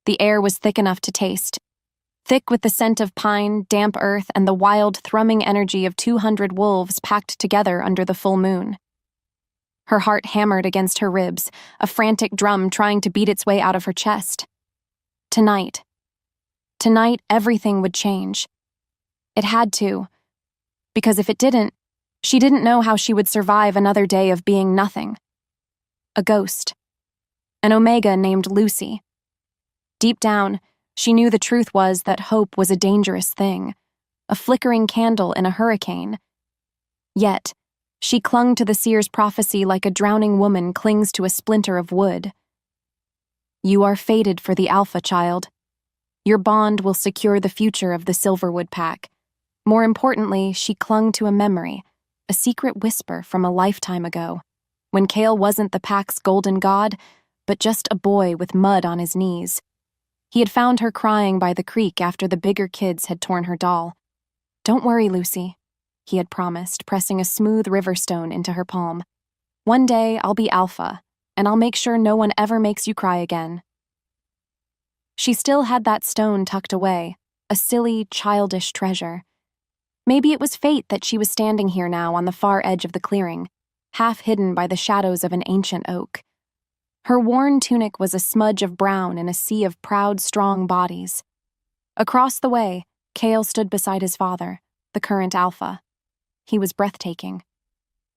The air was thick enough to taste. Thick with the scent of pine, damp earth, and the wild, thrumming energy of 200 wolves packed together under the full moon. Her heart hammered against her ribs, a frantic drum trying to beat its way out of her chest. Tonight, everything would change. It had to, because if it didn't, she didn't know how she would survive another day of being nothing. A ghost. An Omega named Lucy. Deep down, she knew the truth was that hope was a dangerous thing, a flickering candle in a hurricane. Yet, she clung to the seer's prophecy like a drowning woman clings to a splinter of wood. You are fated for the Alpha, child. Your bond will secure the future of the Silverwood Pack. More importantly, she clung to a memory, a secret whisper from a lifetime ago, when Kale wasn't the Pack's golden god, but just a boy with mud on his knees. He had found her crying by the creek after the bigger kids had torn her doll. Don't worry, Lucy, he had promised, pressing a smooth river stone into her palm. One day I'll be Alpha, and I'll make sure no one ever makes you cry again. She still had that stone tucked away, a silly, childish treasure. Maybe it was fate that she was standing here now on the far edge of the clearing, half hidden by the shadows of an ancient oak. Her worn tunic was a smudge of brown in a sea of proud, strong bodies. Across the way, Kale stood beside his father, the current Alpha. He was breathtaking.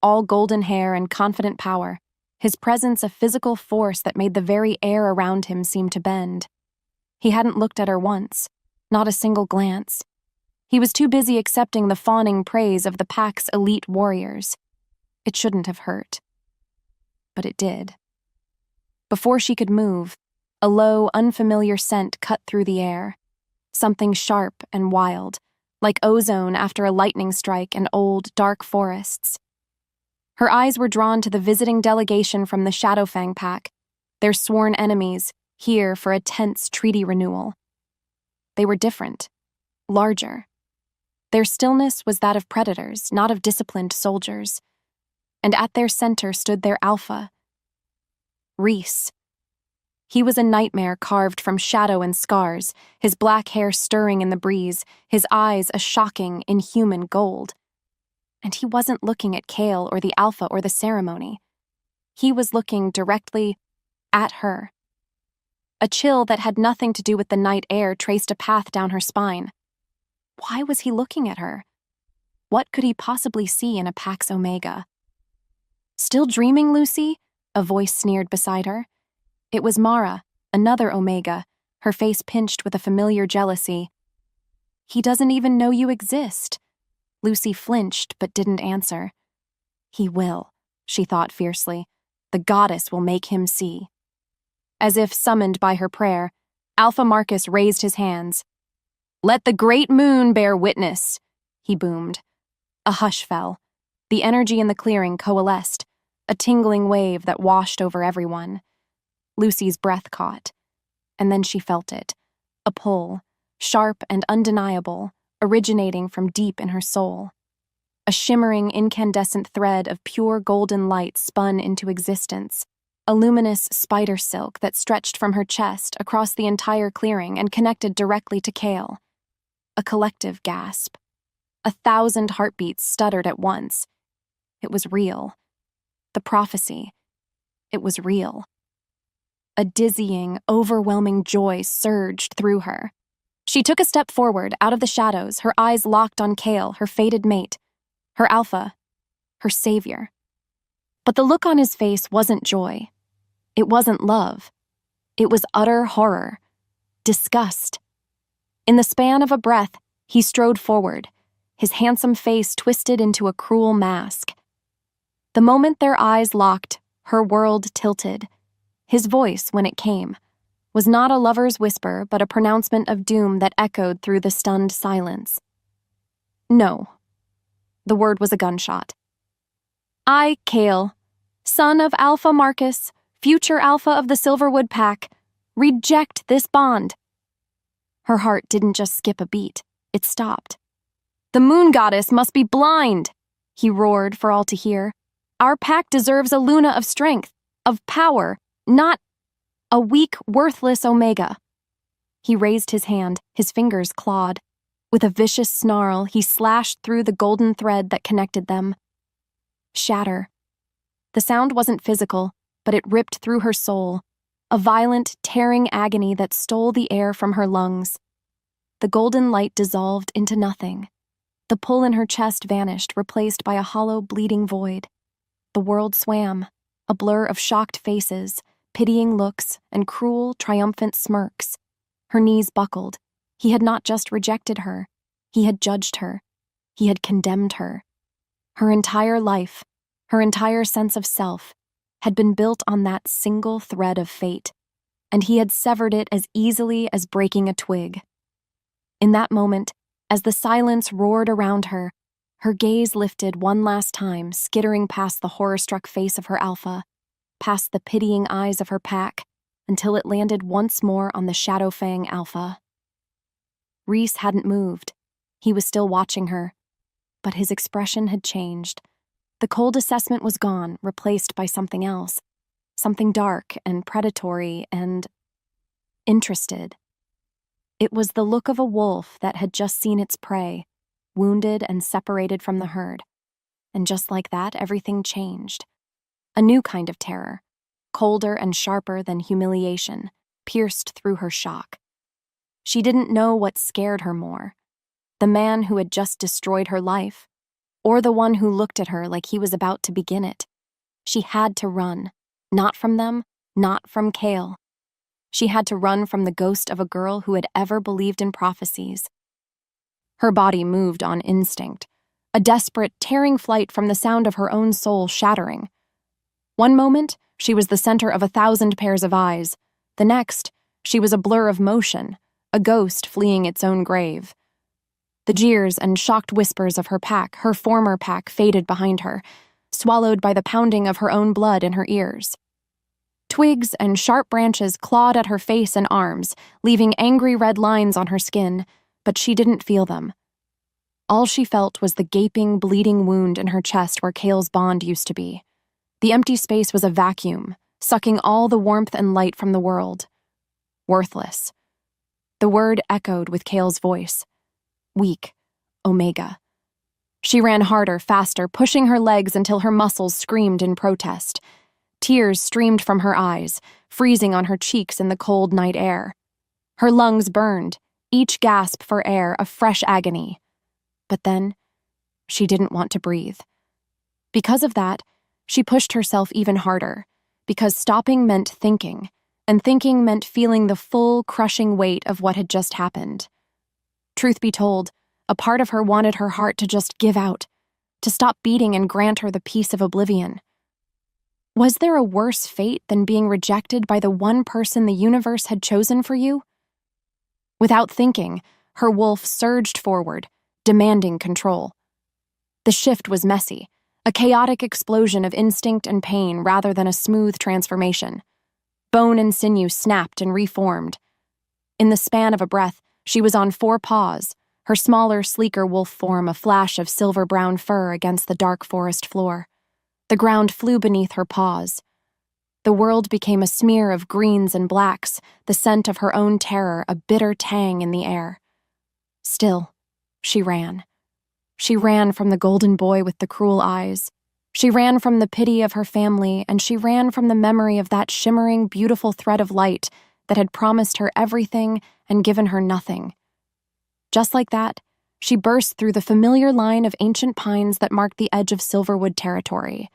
All golden hair and confident power, his presence a physical force that made the very air around him seem to bend. He hadn't looked at her once, not a single glance. He was too busy accepting the fawning praise of the Pack's elite warriors. It shouldn't have hurt. But it did. Before she could move, a low, unfamiliar scent cut through the air. Something sharp and wild, like ozone after a lightning strike in old, dark forests. Her eyes were drawn to the visiting delegation from the Shadowfang Pack, their sworn enemies, here for a tense treaty renewal. They were different, larger. Their stillness was that of predators, not of disciplined soldiers. And at their center stood their Alpha, Reese. He was a nightmare carved from shadow and scars, his black hair stirring in the breeze, his eyes a shocking, inhuman gold. And he wasn't looking at Kale or the Alpha or the ceremony. He was looking directly at her. A chill that had nothing to do with the night air traced a path down her spine. Why was he looking at her? What could he possibly see in a Pax Omega? Still dreaming, Lucy? A voice sneered beside her. It was Mara, another Omega, her face pinched with a familiar jealousy. He doesn't even know you exist. Lucy flinched but didn't answer. He will, she thought fiercely. The goddess will make him see. As if summoned by her prayer, Alpha Marcus raised his hands. Let the great moon bear witness, he boomed. A hush fell. The energy in the clearing coalesced, a tingling wave that washed over everyone. Lucy's breath caught, and then she felt it, a pull, sharp and undeniable, originating from deep in her soul. A shimmering, incandescent thread of pure golden light spun into existence, a luminous spider silk that stretched from her chest across the entire clearing and connected directly to Kale. A collective gasp. 1,000 heartbeats stuttered at once. It was real. The prophecy. It was real. A dizzying, overwhelming joy surged through her. She took a step forward, out of the shadows, her eyes locked on Kale, her fated mate, her Alpha, her savior. But the look on his face wasn't joy. It wasn't love. It was utter horror. Disgust. In the span of a breath, he strode forward, his handsome face twisted into a cruel mask. The moment their eyes locked, her world tilted. His voice, when it came, was not a lover's whisper, but a pronouncement of doom that echoed through the stunned silence. No. The word was a gunshot. I, Kale, son of Alpha Marcus, future Alpha of the Silverwood Pack, reject this bond. Her heart didn't just skip a beat, it stopped. The moon goddess must be blind, he roared for all to hear. Our pack deserves a Luna of strength, of power, not a weak, worthless Omega. He raised his hand, his fingers clawed. With a vicious snarl, he slashed through the golden thread that connected them. Shatter. The sound wasn't physical, but it ripped through her soul, a violent, tearing agony that stole the air from her lungs. The golden light dissolved into nothing. The pull in her chest vanished, replaced by a hollow, bleeding void. The world swam, a blur of shocked faces, pitying looks, and cruel, triumphant smirks. Her knees buckled. He had not just rejected her. He had judged her. He had condemned her. Her entire life, her entire sense of self, had been built on that single thread of fate, and he had severed it as easily as breaking a twig. In that moment, as the silence roared around her, her gaze lifted one last time, skittering past the horror-struck face of her alpha, past the pitying eyes of her pack, until it landed once more on the Shadowfang alpha. Rhys hadn't moved. He was still watching her, but his expression had changed. The cold assessment was gone, replaced by something else, something dark and predatory and interested. It was the look of a wolf that had just seen its prey, wounded and separated from the herd. And just like that, everything changed. A new kind of terror, colder and sharper than humiliation, pierced through her shock. She didn't know what scared her more, the man who had just destroyed her life, or the one who looked at her like he was about to begin it. She had to run, not from them, not from Kale. She had to run from the ghost of a girl who had ever believed in prophecies. Her body moved on instinct, a desperate, tearing flight from the sound of her own soul shattering. One moment, she was the center of 1,000 pairs of eyes. The next, she was a blur of motion, a ghost fleeing its own grave. The jeers and shocked whispers of her pack, her former pack, faded behind her, swallowed by the pounding of her own blood in her ears. Twigs and sharp branches clawed at her face and arms, leaving angry red lines on her skin, but she didn't feel them. All she felt was the gaping, bleeding wound in her chest where Kale's bond used to be. The empty space was a vacuum, sucking all the warmth and light from the world. Worthless. The word echoed with Kale's voice. Weak. Omega. She ran harder, faster, pushing her legs until her muscles screamed in protest. Tears streamed from her eyes, freezing on her cheeks in the cold night air. Her lungs burned, each gasp for air a fresh agony. But then, she didn't want to breathe. Because of that, she pushed herself even harder, because stopping meant thinking, and thinking meant feeling the full, crushing weight of what had just happened. Truth be told, a part of her wanted her heart to just give out, to stop beating and grant her the peace of oblivion. Was there a worse fate than being rejected by the one person the universe had chosen for you? Without thinking, her wolf surged forward, demanding control. The shift was messy, a chaotic explosion of instinct and pain rather than a smooth transformation. Bone and sinew snapped and reformed. In the span of a breath, she was on 4 paws, her smaller, sleeker wolf form a flash of silver-brown fur against the dark forest floor. The ground flew beneath her paws. The world became a smear of greens and blacks, the scent of her own terror, a bitter tang in the air. Still, she ran. She ran from the golden boy with the cruel eyes. She ran from the pity of her family, and she ran from the memory of that shimmering, beautiful thread of light that had promised her everything and given her nothing. Just like that, she burst through the familiar line of ancient pines that marked the edge of Silverwood territory.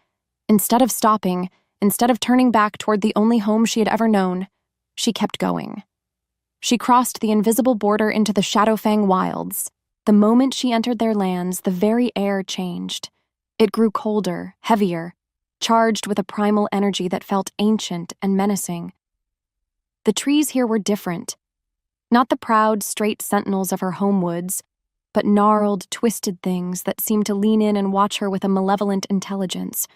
Instead of stopping, instead of turning back toward the only home she had ever known, she kept going. She crossed the invisible border into the Shadowfang wilds. The moment she entered their lands, the very air changed. It grew colder, heavier, charged with a primal energy that felt ancient and menacing. The trees here were different. Not the proud, straight sentinels of her home woods, but gnarled, twisted things that seemed to lean in and watch her with a malevolent intelligence.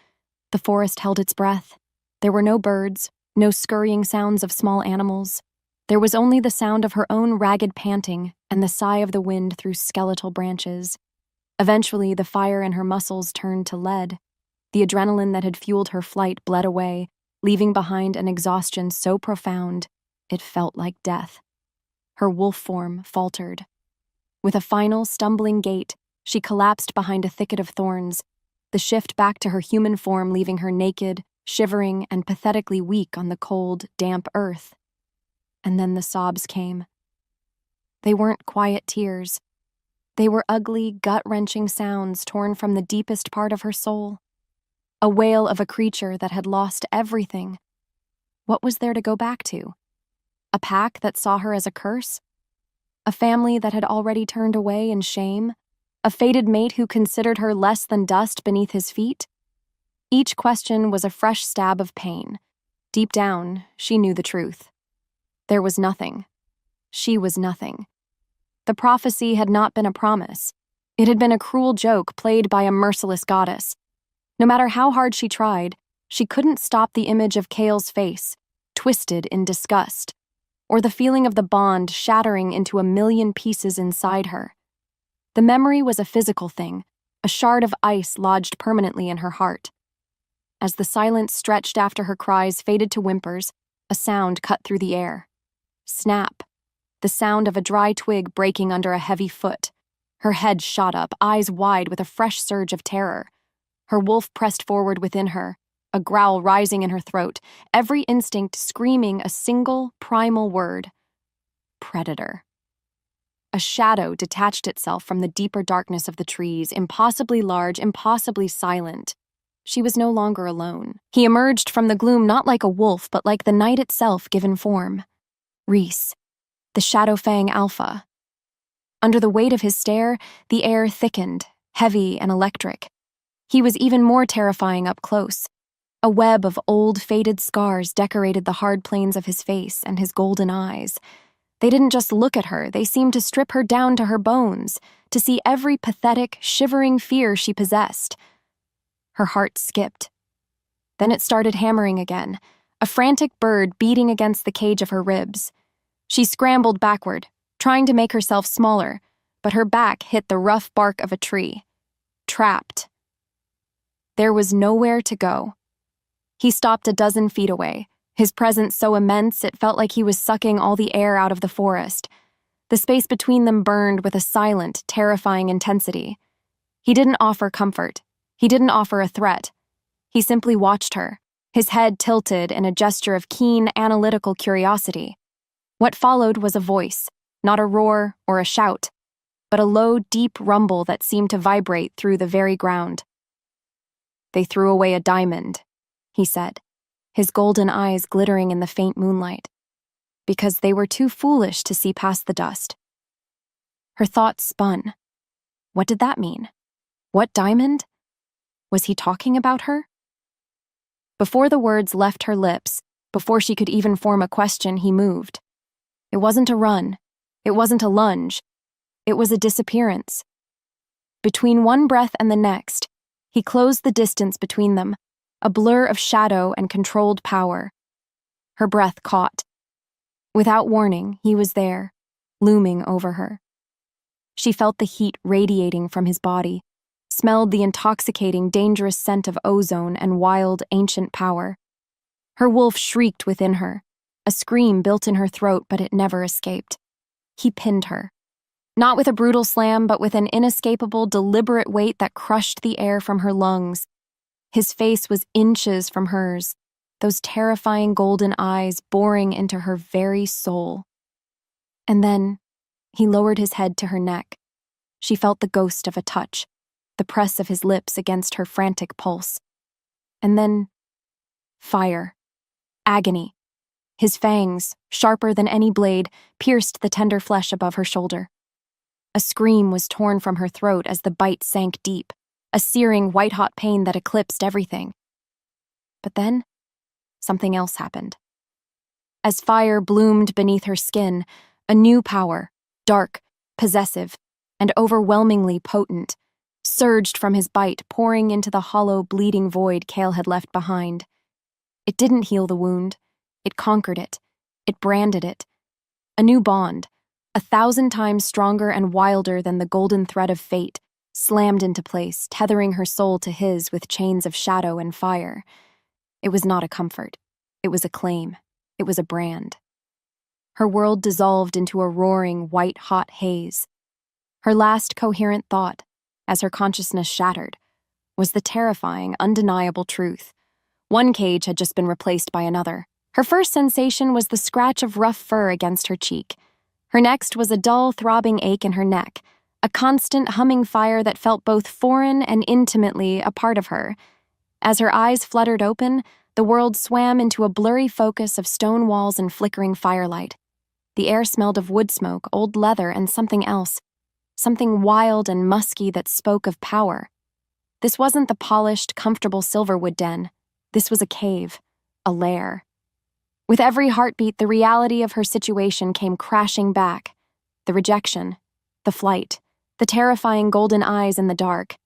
The forest held its breath. There were no birds, no scurrying sounds of small animals. There was only the sound of her own ragged panting and the sigh of the wind through skeletal branches. Eventually, the fire in her muscles turned to lead. The adrenaline that had fueled her flight bled away, leaving behind an exhaustion so profound, it felt like death. Her wolf form faltered. With a final stumbling gait, she collapsed behind a thicket of thorns, the shift back to her human form leaving her naked, shivering, and pathetically weak on the cold, damp earth. And then the sobs came. They weren't quiet tears. They were ugly, gut-wrenching sounds torn from the deepest part of her soul. A wail of a creature that had lost everything. What was there to go back to? A pack that saw her as a curse? A family that had already turned away in shame? A fated mate who considered her less than dust beneath his feet? Each question was a fresh stab of pain. Deep down, she knew the truth. There was nothing. She was nothing. The prophecy had not been a promise. It had been a cruel joke played by a merciless goddess. No matter how hard she tried, she couldn't stop the image of Kale's face, twisted in disgust, or the feeling of the bond shattering into a million pieces inside her. The memory was a physical thing, a shard of ice lodged permanently in her heart. As the silence stretched after her cries faded to whimpers, a sound cut through the air. Snap. The sound of a dry twig breaking under a heavy foot. Her head shot up, eyes wide with a fresh surge of terror. Her wolf pressed forward within her, a growl rising in her throat, every instinct screaming a single, primal word. Predator. A shadow detached itself from the deeper darkness of the trees, impossibly large, impossibly silent. She was no longer alone. He emerged from the gloom not like a wolf, but like the night itself given form. Reese, the Shadow Fang Alpha. Under the weight of his stare, the air thickened, heavy and electric. He was even more terrifying up close. A web of old, faded scars decorated the hard planes of his face and his golden eyes. They didn't just look at her, they seemed to strip her down to her bones, to see every pathetic, shivering fear she possessed. Her heart skipped. Then it started hammering again, a frantic bird beating against the cage of her ribs. She scrambled backward, trying to make herself smaller, but her back hit the rough bark of a tree. Trapped. There was nowhere to go. He stopped a dozen feet away, his presence so immense it felt like he was sucking all the air out of the forest. The space between them burned with a silent, terrifying intensity. He didn't offer comfort. He didn't offer a threat. He simply watched her, his head tilted in a gesture of keen, analytical curiosity. What followed was a voice, not a roar or a shout, but a low, deep rumble that seemed to vibrate through the very ground. "They threw away a diamond," he said, his golden eyes glittering in the faint moonlight, "because they were too foolish to see past the dust." Her thoughts spun. What did that mean? What diamond? Was he talking about her? Before the words left her lips, before she could even form a question, he moved. It wasn't a run. It wasn't a lunge. It was a disappearance. Between one breath and the next, he closed the distance between them, a blur of shadow and controlled power. Her breath caught. Without warning, he was there, looming over her. She felt the heat radiating from his body, smelled the intoxicating, dangerous scent of ozone and wild, ancient power. Her wolf shrieked within her, a scream built in her throat, but it never escaped. He pinned her. Not with a brutal slam, but with an inescapable, deliberate weight that crushed the air from her lungs. His face was inches from hers, those terrifying golden eyes boring into her very soul. And then, he lowered his head to her neck. She felt the ghost of a touch, the press of his lips against her frantic pulse. And then, fire. Agony. His fangs, sharper than any blade, pierced the tender flesh above her shoulder. A scream was torn from her throat as the bite sank deep, a searing, white-hot pain that eclipsed everything. But then, something else happened. As fire bloomed beneath her skin, a new power, dark, possessive, and overwhelmingly potent, surged from his bite, pouring into the hollow, bleeding void Kale had left behind. It didn't heal the wound. It conquered it. It branded it. A new bond, 1,000 times stronger and wilder than the golden thread of fate, slammed into place, tethering her soul to his with chains of shadow and fire. It was not a comfort. It was a claim. It was a brand. Her world dissolved into a roaring, white-hot haze. Her last coherent thought, as her consciousness shattered, was the terrifying, undeniable truth. One cage had just been replaced by another. Her first sensation was the scratch of rough fur against her cheek. Her next was a dull, throbbing ache in her neck, a constant humming fire that felt both foreign and intimately a part of her. As her eyes fluttered open, the world swam into a blurry focus of stone walls and flickering firelight. The air smelled of wood smoke, old leather, and something else. Something wild and musky that spoke of power. This wasn't the polished, comfortable Silverwood den. This was a cave, a lair. With every heartbeat, the reality of her situation came crashing back. The rejection, the flight, the terrifying golden eyes in the dark.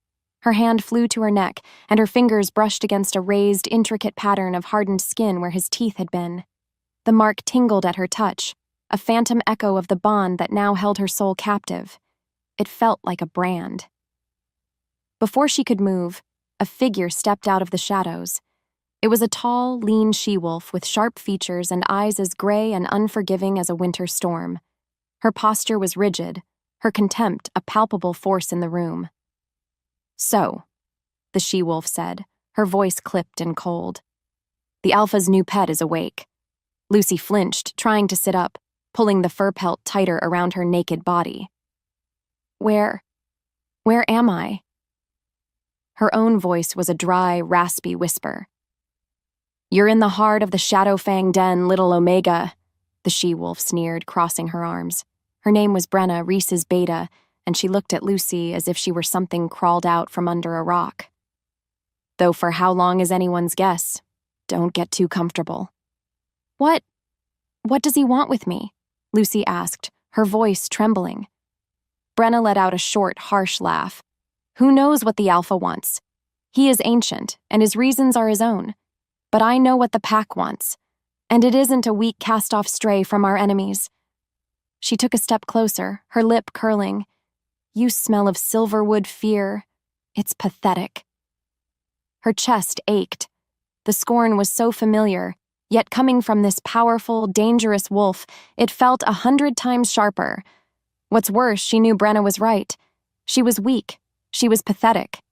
Her hand flew to her neck, and her fingers brushed against a raised, intricate pattern of hardened skin where his teeth had been. The mark tingled at her touch, a phantom echo of the bond that now held her soul captive. It felt like a brand. Before she could move, a figure stepped out of the shadows. It was a tall, lean she-wolf with sharp features and eyes as gray and unforgiving as a winter storm. Her posture was rigid, her contempt a palpable force in the room. "So," the she-wolf said, her voice clipped and cold. "The alpha's new pet is awake." Lucy flinched, trying to sit up, pulling the fur pelt tighter around her naked body. Where am I?" Her own voice was a dry, raspy whisper. "You're in the heart of the Shadowfang Den, little Omega," the she-wolf sneered, crossing her arms. Her name was Brenna, Reese's beta, and she looked at Lucy as if she were something crawled out from under a rock. "Though for how long is anyone's guess. Don't get too comfortable." What does he want with me?" Lucy asked, her voice trembling. Brenna let out a short, harsh laugh. "Who knows what the Alpha wants? He is ancient, and his reasons are his own. But I know what the Pack wants, and it isn't a weak cast-off stray from our enemies." She took a step closer, her lip curling. "You smell of Silverwood fear. It's pathetic." Her chest ached. The scorn was so familiar, yet coming from this powerful, dangerous wolf, it felt 100 times sharper. What's worse, she knew Brenna was right. She was weak. She was pathetic.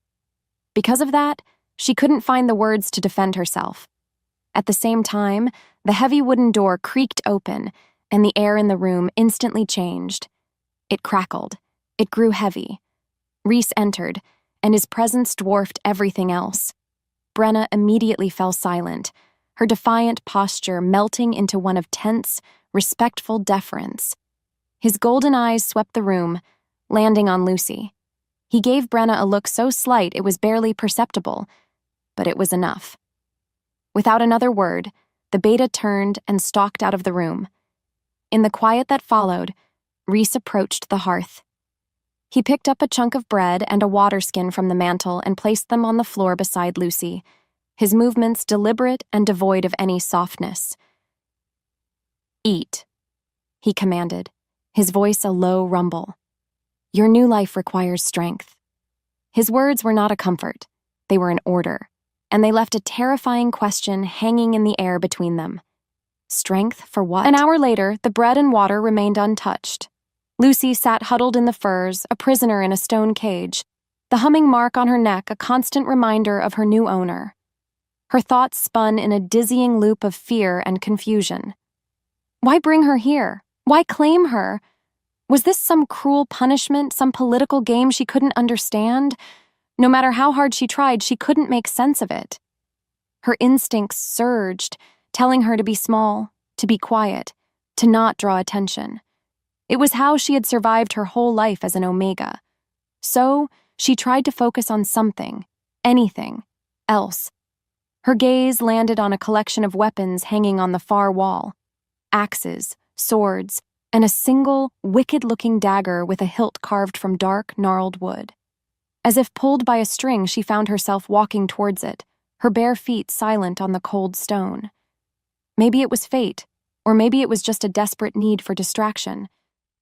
Because of that, she couldn't find the words to defend herself. At the same time, the heavy wooden door creaked open, and the air in the room instantly changed. It crackled. It grew heavy. Reese entered, and his presence dwarfed everything else. Brenna immediately fell silent, her defiant posture melting into one of tense, respectful deference. His golden eyes swept the room, landing on Lucy. He gave Brenna a look so slight it was barely perceptible, but it was enough. Without another word, the beta turned and stalked out of the room. In the quiet that followed, Reese approached the hearth. He picked up a chunk of bread and a water skin from the mantel and placed them on the floor beside Lucy, his movements deliberate and devoid of any softness. "Eat," he commanded, his voice a low rumble. "Your new life requires strength." His words were not a comfort. They were an order, and they left a terrifying question hanging in the air between them. Strength for what? An hour later, the bread and water remained untouched. Lucy sat huddled in the furs, a prisoner in a stone cage, the humming mark on her neck a constant reminder of her new owner. Her thoughts spun in a dizzying loop of fear and confusion. Why bring her here? Why claim her? Was this some cruel punishment, some political game she couldn't understand? No matter how hard she tried, she couldn't make sense of it. Her instincts surged, telling her to be small, to be quiet, to not draw attention. It was how she had survived her whole life as an Omega. So, she tried to focus on something, anything, else. Her gaze landed on a collection of weapons hanging on the far wall. Axes, swords, and a single, wicked-looking dagger with a hilt carved from dark, gnarled wood. As if pulled by a string, she found herself walking towards it, her bare feet silent on the cold stone. Maybe it was fate, or maybe it was just a desperate need for distraction,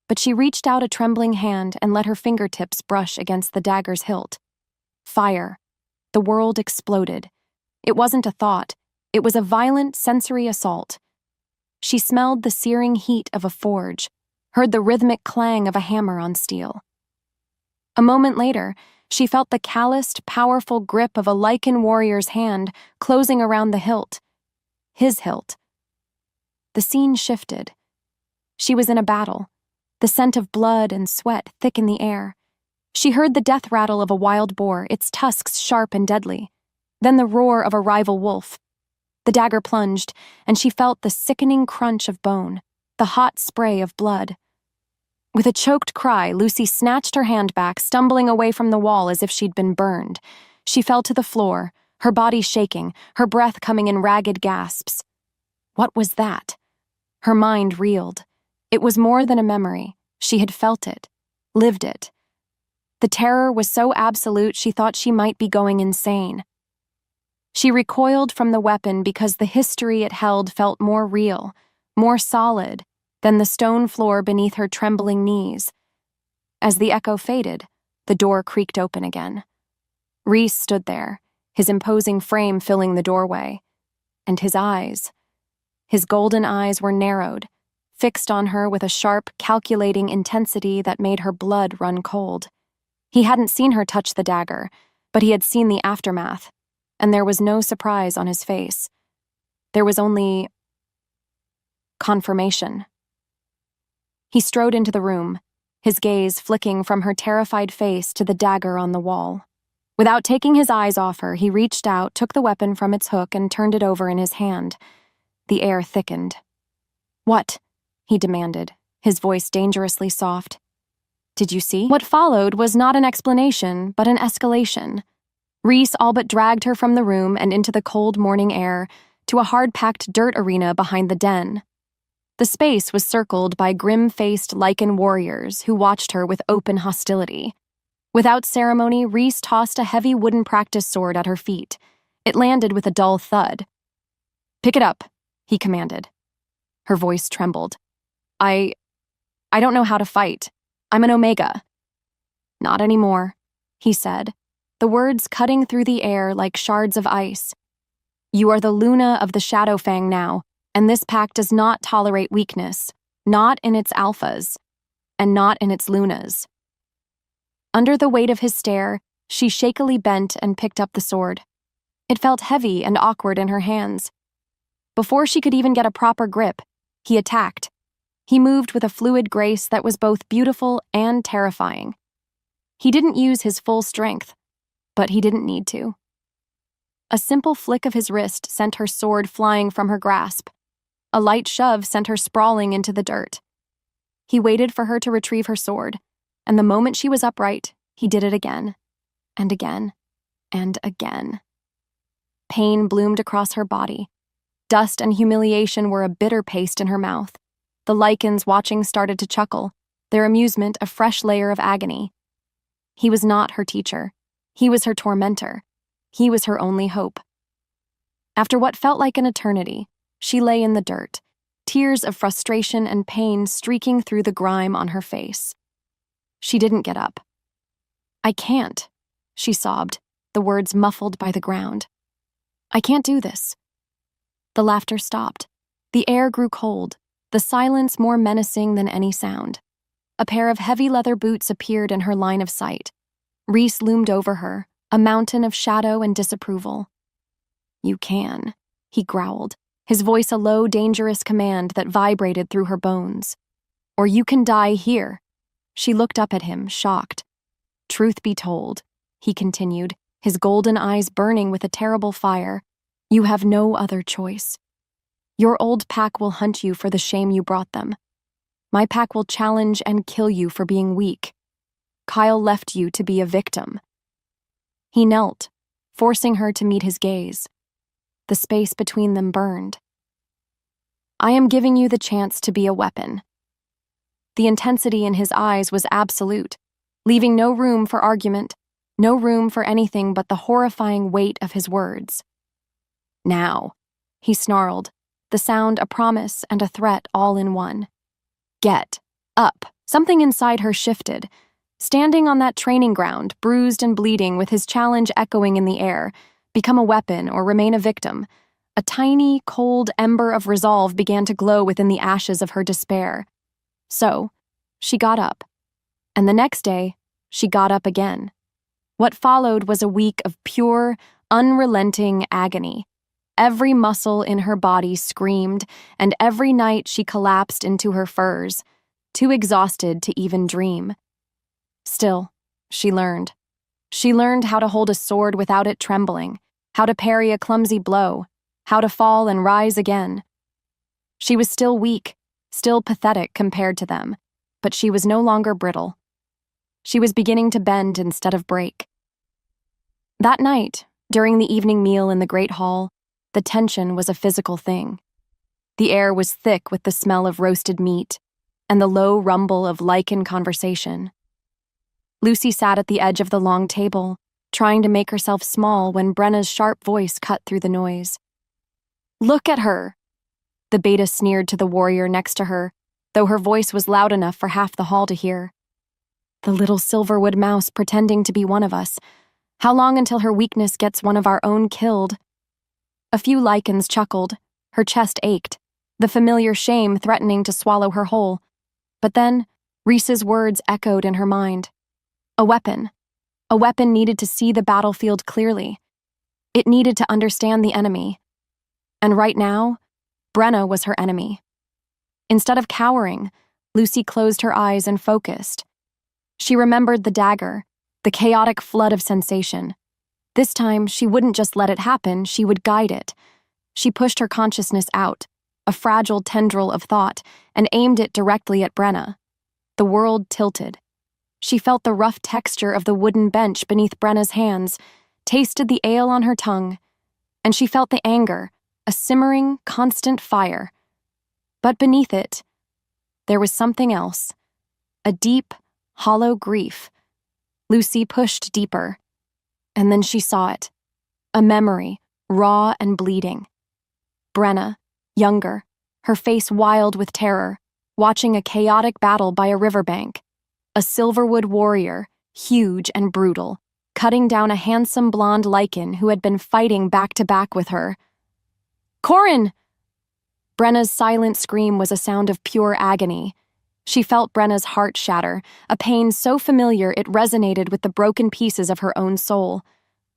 but she reached out a trembling hand and let her fingertips brush against the dagger's hilt. Fire. The world exploded. It wasn't a thought. It was a violent sensory assault. She smelled the searing heat of a forge, heard the rhythmic clang of a hammer on steel. A moment later, she felt the calloused, powerful grip of a Lycan warrior's hand closing around the hilt. His hilt. The scene shifted. She was in a battle, the scent of blood and sweat thick in the air. She heard the death rattle of a wild boar, its tusks sharp and deadly, then the roar of a rival wolf. The dagger plunged, and she felt the sickening crunch of bone, the hot spray of blood. With a choked cry, Lucy snatched her hand back, stumbling away from the wall as if she'd been burned. She fell to the floor, her body shaking, her breath coming in ragged gasps. What was that? Her mind reeled. It was more than a memory. She had felt it, lived it. The terror was so absolute she thought she might be going insane. She recoiled from the weapon because the history it held felt more real, more solid, than the stone floor beneath her trembling knees. As the echo faded, the door creaked open again. Rhys stood there, his imposing frame filling the doorway. And his golden eyes were narrowed, fixed on her with a sharp, calculating intensity that made her blood run cold. He hadn't seen her touch the dagger, but he had seen the aftermath, and there was no surprise on his face. There was only confirmation. He strode into the room, his gaze flicking from her terrified face to the dagger on the wall. Without taking his eyes off her, he reached out, took the weapon from its hook, and turned it over in his hand. The air thickened. "What?" he demanded, his voice dangerously soft. "Did you see?" What followed was not an explanation, but an escalation. Rhys all but dragged her from the room and into the cold morning air, to a hard-packed dirt arena behind the den. The space was circled by grim-faced Lycan warriors who watched her with open hostility. Without ceremony, Rhys tossed a heavy wooden practice sword at her feet. It landed with a dull thud. "Pick it up," he commanded. Her voice trembled. I don't know how to fight. I'm an Omega." "Not anymore," he said, the words cutting through the air like shards of ice. "You are the Luna of the Shadowfang now, and this pack does not tolerate weakness, not in its alphas, and not in its Lunas." Under the weight of his stare, she shakily bent and picked up the sword. It felt heavy and awkward in her hands. Before she could even get a proper grip, he attacked. He moved with a fluid grace that was both beautiful and terrifying. He didn't use his full strength, but he didn't need to. A simple flick of his wrist sent her sword flying from her grasp. A light shove sent her sprawling into the dirt. He waited for her to retrieve her sword, and the moment she was upright, he did it again, and again, and again. Pain bloomed across her body. Dust and humiliation were a bitter paste in her mouth. The Lycans watching started to chuckle, their amusement a fresh layer of agony. He was not her teacher. He was her tormentor. He was her only hope. After what felt like an eternity, she lay in the dirt, tears of frustration and pain streaking through the grime on her face. She didn't get up. "I can't," she sobbed, the words muffled by the ground. "I can't do this." The laughter stopped. The air grew cold, the silence more menacing than any sound. A pair of heavy leather boots appeared in her line of sight. Rhys loomed over her, a mountain of shadow and disapproval. "You can," he growled, his voice a low, dangerous command that vibrated through her bones. "Or you can die here." She looked up at him, shocked. "Truth be told," he continued, his golden eyes burning with a terrible fire, "you have no other choice. Your old pack will hunt you for the shame you brought them. My pack will challenge and kill you for being weak. Kyle left you to be a victim." He knelt, forcing her to meet his gaze. The space between them burned. "I am giving you the chance to be a weapon." The intensity in his eyes was absolute, leaving no room for argument, no room for anything but the horrifying weight of his words. "Now," he snarled, the sound a promise and a threat all in one. "Get up." Something inside her shifted. Standing on that training ground, bruised and bleeding with his challenge echoing in the air, become a weapon or remain a victim, A tiny, cold ember of resolve began to glow within the ashes of her despair. So, she got up. And the next day, she got up again. What followed was a week of pure, unrelenting agony. Every muscle in her body screamed, and every night she collapsed into her furs, too exhausted to even dream. Still, she learned. She learned how to hold a sword without it trembling, how to parry a clumsy blow, how to fall and rise again. She was still weak, still pathetic compared to them, but she was no longer brittle. She was beginning to bend instead of break. That night, during the evening meal in the great hall, the tension was a physical thing. The air was thick with the smell of roasted meat and the low rumble of Lycan conversation. Lucy sat at the edge of the long table, trying to make herself small when Brenna's sharp voice cut through the noise. "Look at her!" The beta sneered to the warrior next to her, though her voice was loud enough for half the hall to hear. "The little silverwood mouse pretending to be one of us. How long until her weakness gets one of our own killed?" A few Lycans chuckled. Her chest ached, the familiar shame threatening to swallow her whole. But then, Reese's words echoed in her mind. A weapon. A weapon needed to see the battlefield clearly. It needed to understand the enemy. And right now, Brenna was her enemy. Instead of cowering, Lucy closed her eyes and focused. She remembered the dagger, the chaotic flood of sensation. This time, she wouldn't just let it happen, she would guide it. She pushed her consciousness out, a fragile tendril of thought, and aimed it directly at Brenna. The world tilted. She felt the rough texture of the wooden bench beneath Brenna's hands, tasted the ale on her tongue, and she felt the anger, a simmering, constant fire. But beneath it, there was something else, a deep, hollow grief. Lucy pushed deeper, and then she saw it, a memory, raw and bleeding. Brenna, younger, her face wild with terror, watching a chaotic battle by a riverbank. A silverwood warrior, huge and brutal, cutting down a handsome blonde Lycan who had been fighting back-to-back with her. "Corin!" Brenna's silent scream was a sound of pure agony. She felt Brenna's heart shatter, a pain so familiar it resonated with the broken pieces of her own soul.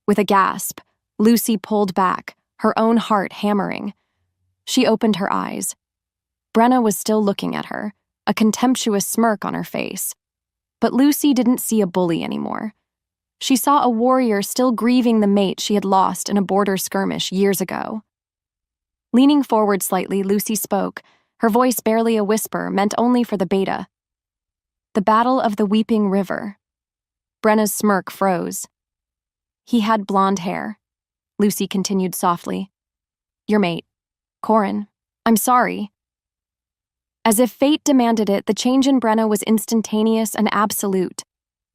With a gasp, Lucy pulled back, her own heart hammering. She opened her eyes. Brenna was still looking at her, a contemptuous smirk on her face. But Lucy didn't see a bully anymore. She saw a warrior still grieving the mate she had lost in a border skirmish years ago. Leaning forward slightly, Lucy spoke, her voice barely a whisper, meant only for the beta. "The Battle of the Weeping River." Brenna's smirk froze. "He had blonde hair," Lucy continued softly. "Your mate, Corin. I'm sorry." As if fate demanded it, the change in Brenna was instantaneous and absolute.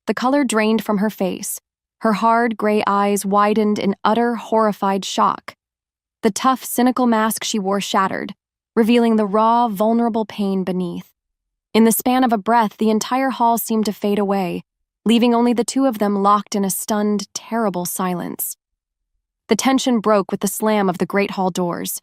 The color drained from her face. Her hard, gray eyes widened in utter, horrified shock. The tough, cynical mask she wore shattered, revealing the raw, vulnerable pain beneath. In the span of a breath, the entire hall seemed to fade away, leaving only the two of them locked in a stunned, terrible silence. The tension broke with the slam of the great hall doors.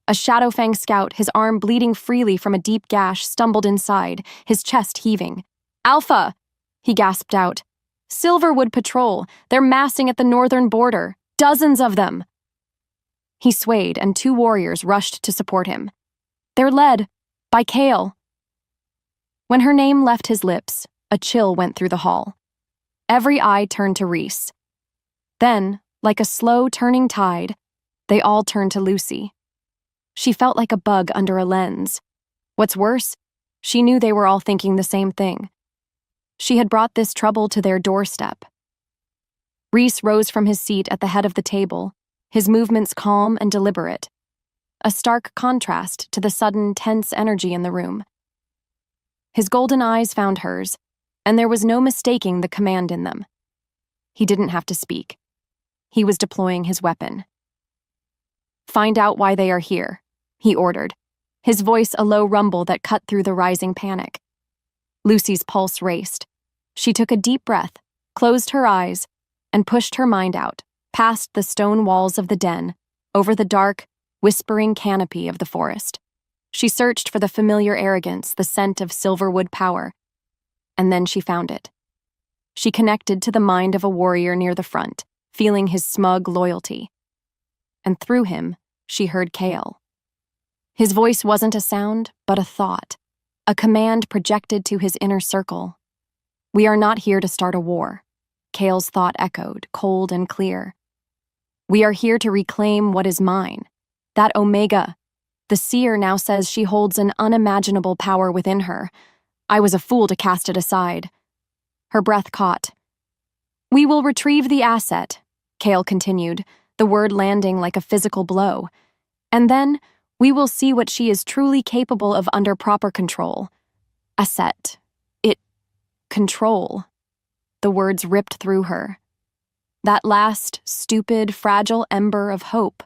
A Shadowfang scout, his arm bleeding freely from a deep gash, stumbled inside, his chest heaving. "Alpha!" he gasped out. "Silverwood Patrol! They're massing at the northern border! Dozens of them!" He swayed, and two warriors rushed to support him. "They're led by Kale." When her name left his lips, a chill went through the hall. Every eye turned to Reese. Then, like a slow turning tide, they all turned to Lucy. She felt like a bug under a lens. What's worse, she knew they were all thinking the same thing. She had brought this trouble to their doorstep. Reese rose from his seat at the head of the table, his movements calm and deliberate, a stark contrast to the sudden, tense energy in the room. His golden eyes found hers, and there was no mistaking the command in them. He didn't have to speak. He was deploying his weapon. "Find out why they are here," he ordered, his voice a low rumble that cut through the rising panic. Lucy's pulse raced. She took a deep breath, closed her eyes, and pushed her mind out, past the stone walls of the den, over the dark, whispering canopy of the forest. She searched for the familiar arrogance, the scent of silverwood power, and then she found it. She connected to the mind of a warrior near the front, feeling his smug loyalty. And through him, she heard Kale. His voice wasn't a sound, but a thought, a command projected to his inner circle. "We are not here to start a war," Kale's thought echoed, cold and clear. "We are here to reclaim what is mine. That Omega. The seer now says she holds an unimaginable power within her. I was a fool to cast it aside." Her breath caught. "We will retrieve the asset," Kale continued, the word landing like a physical blow. "And then we will see what she is truly capable of under proper control." Asset. Control. The words ripped through her. That last, stupid, fragile ember of hope,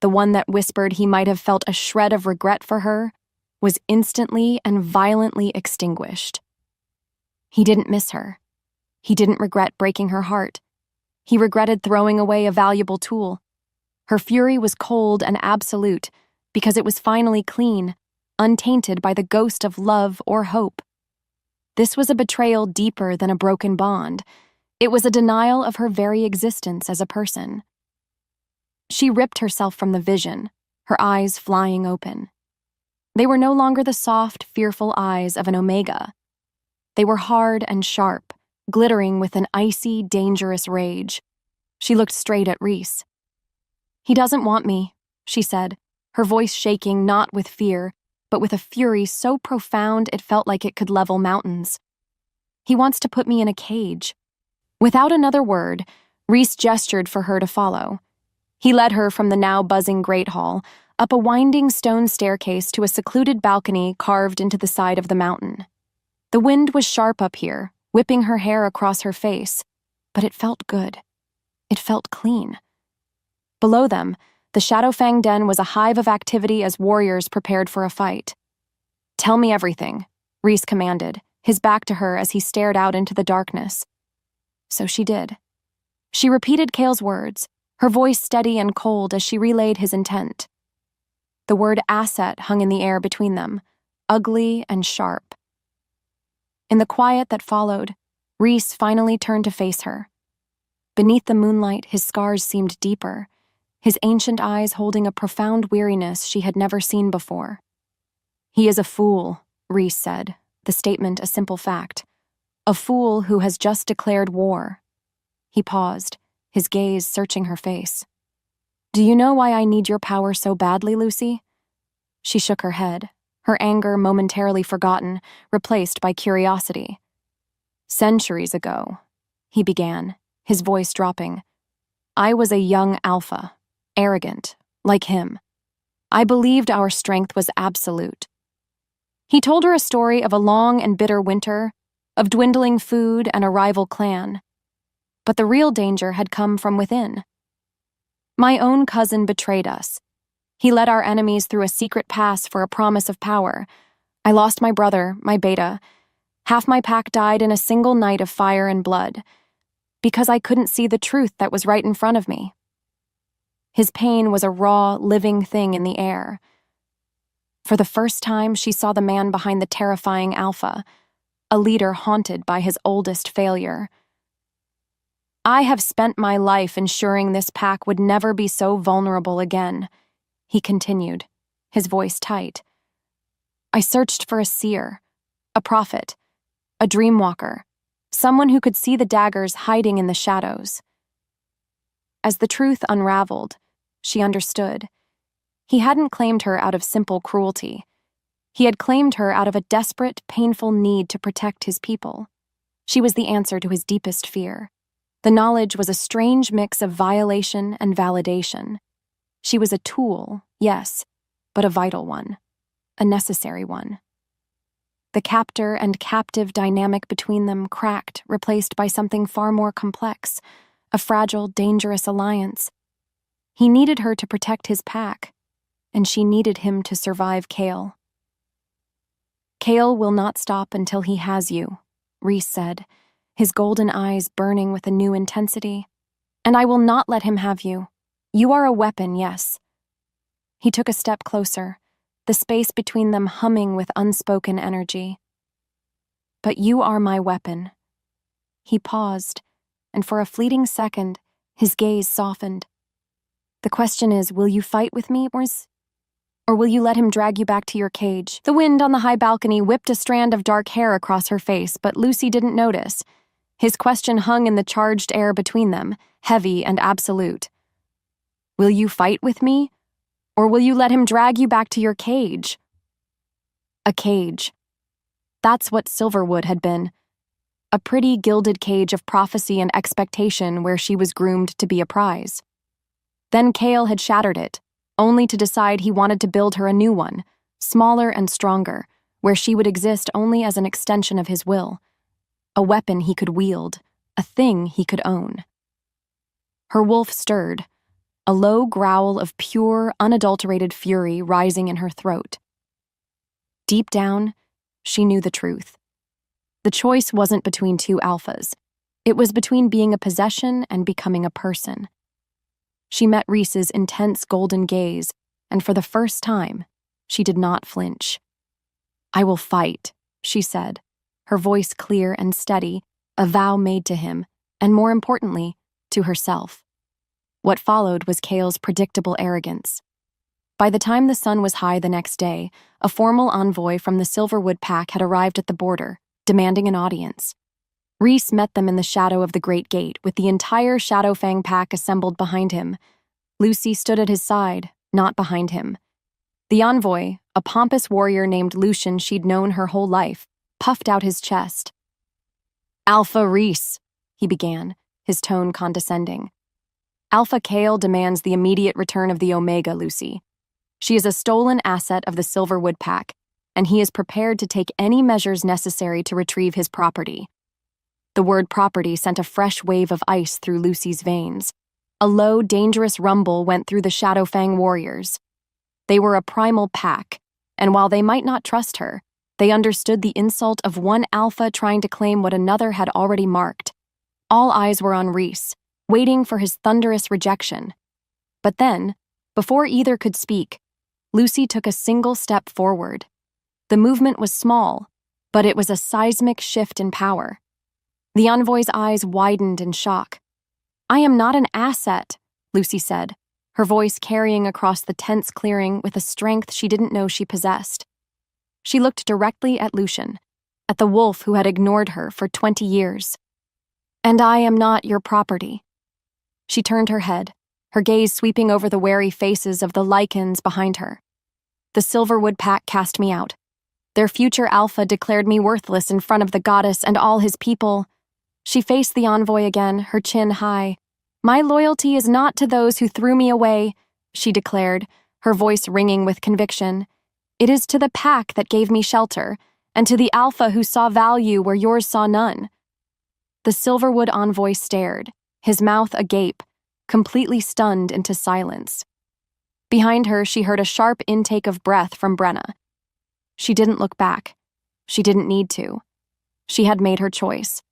the one that whispered he might have felt a shred of regret for her, was instantly and violently extinguished. He didn't miss her. He didn't regret breaking her heart. He regretted throwing away a valuable tool. Her fury was cold and absolute because it was finally clean, untainted by the ghost of love or hope. This was a betrayal deeper than a broken bond. It was a denial of her very existence as a person. She ripped herself from the vision, her eyes flying open. They were no longer the soft, fearful eyes of an Omega. They were hard and sharp, glittering with an icy, dangerous rage. She looked straight at Rhys. "He doesn't want me," she said, her voice shaking not with fear, but with a fury so profound it felt like it could level mountains. "He wants to put me in a cage." Without another word, Rhys gestured for her to follow. He led her from the now buzzing Great Hall, up a winding stone staircase to a secluded balcony carved into the side of the mountain. The wind was sharp up here, whipping her hair across her face, but it felt good. It felt clean. Below them, the Shadowfang Den was a hive of activity as warriors prepared for a fight. "Tell me everything," Rhys commanded, his back to her as he stared out into the darkness. So she did. She repeated Kale's words, her voice steady and cold as she relayed his intent. The word asset hung in the air between them, ugly and sharp. In the quiet that followed, Rhys finally turned to face her. Beneath the moonlight, his scars seemed deeper, his ancient eyes holding a profound weariness she had never seen before. "He is a fool," Rhys said, the statement a simple fact. "A fool who has just declared war." He paused, his gaze searching her face. "Do you know why I need your power so badly, Lucy?" She shook her head, her anger momentarily forgotten, replaced by curiosity. "Centuries ago," he began, his voice dropping, "I was a young alpha, arrogant, like him. I believed our strength was absolute." He told her a story of a long and bitter winter, of dwindling food and a rival clan. But the real danger had come from within. "My own cousin betrayed us. He led our enemies through a secret pass for a promise of power. I lost my brother, my beta. Half my pack died in a single night of fire and blood, because I couldn't see the truth that was right in front of me." His pain was a raw, living thing in the air. For the first time, she saw the man behind the terrifying alpha, a leader haunted by his oldest failure. "I have spent my life ensuring this pack would never be so vulnerable again," he continued, his voice tight. "I searched for a seer, a prophet, a dreamwalker, someone who could see the daggers hiding in the shadows." As the truth unraveled, she understood. He hadn't claimed her out of simple cruelty. He had claimed her out of a desperate, painful need to protect his people. She was the answer to his deepest fear. The knowledge was a strange mix of violation and validation. She was a tool, yes, but a vital one, a necessary one. The captor and captive dynamic between them cracked, replaced by something far more complex, a fragile, dangerous alliance. He needed her to protect his pack, and she needed him to survive Kale. "Kale will not stop until he has you," Rhys said, his golden eyes burning with a new intensity. "And I will not let him have you. You are a weapon, yes." He took a step closer, the space between them humming with unspoken energy. "But you are my weapon." He paused, and for a fleeting second, his gaze softened. "The question is, will you fight with me, or will you let him drag you back to your cage?" The wind on the high balcony whipped a strand of dark hair across her face, but Lucy didn't notice. His question hung in the charged air between them, heavy and absolute. "Will you fight with me, or will you let him drag you back to your cage?" A cage. That's what Silverwood had been. A pretty gilded cage of prophecy and expectation where she was groomed to be a prize. Then Kale had shattered it, only to decide he wanted to build her a new one, smaller and stronger, where she would exist only as an extension of his will. A weapon he could wield, a thing he could own. Her wolf stirred, a low growl of pure, unadulterated fury rising in her throat. Deep down, she knew the truth. The choice wasn't between two alphas. It was between being a possession and becoming a person. She met Reese's intense golden gaze, and for the first time, she did not flinch. "I will fight," she said, her voice clear and steady, a vow made to him, and more importantly, to herself. What followed was Kale's predictable arrogance. By the time the sun was high the next day, a formal envoy from the Silverwood pack had arrived at the border, demanding an audience. Reese met them in the shadow of the Great Gate, with the entire Shadowfang pack assembled behind him. Lucy stood at his side, not behind him. The envoy, a pompous warrior named Lycan she'd known her whole life, puffed out his chest. "Alpha Reese," he began, his tone condescending. "Alpha Kale demands the immediate return of the Omega, Lucy. She is a stolen asset of the Silverwood pack, and he is prepared to take any measures necessary to retrieve his property." The word property sent a fresh wave of ice through Lucy's veins. A low, dangerous rumble went through the Shadowfang warriors. They were a primal pack, and while they might not trust her, they understood the insult of one alpha trying to claim what another had already marked. All eyes were on Reese, waiting for his thunderous rejection. But then, before either could speak, Lucy took a single step forward. The movement was small, but it was a seismic shift in power. The envoy's eyes widened in shock. "I am not an asset," Lucy said, her voice carrying across the tense clearing with a strength she didn't know she possessed. She looked directly at Lycan, at the wolf who had ignored her for 20 years. "And I am not your property." She turned her head, her gaze sweeping over the wary faces of the Lycans behind her. "The Silverwood pack cast me out. Their future alpha declared me worthless in front of the goddess and all his people." She faced the envoy again, her chin high. "My loyalty is not to those who threw me away," she declared, her voice ringing with conviction. "It is to the pack that gave me shelter, and to the alpha who saw value where yours saw none." The Silverwood envoy stared, his mouth agape, completely stunned into silence. Behind her, she heard a sharp intake of breath from Brenna. She didn't look back. She didn't need to. She had made her choice.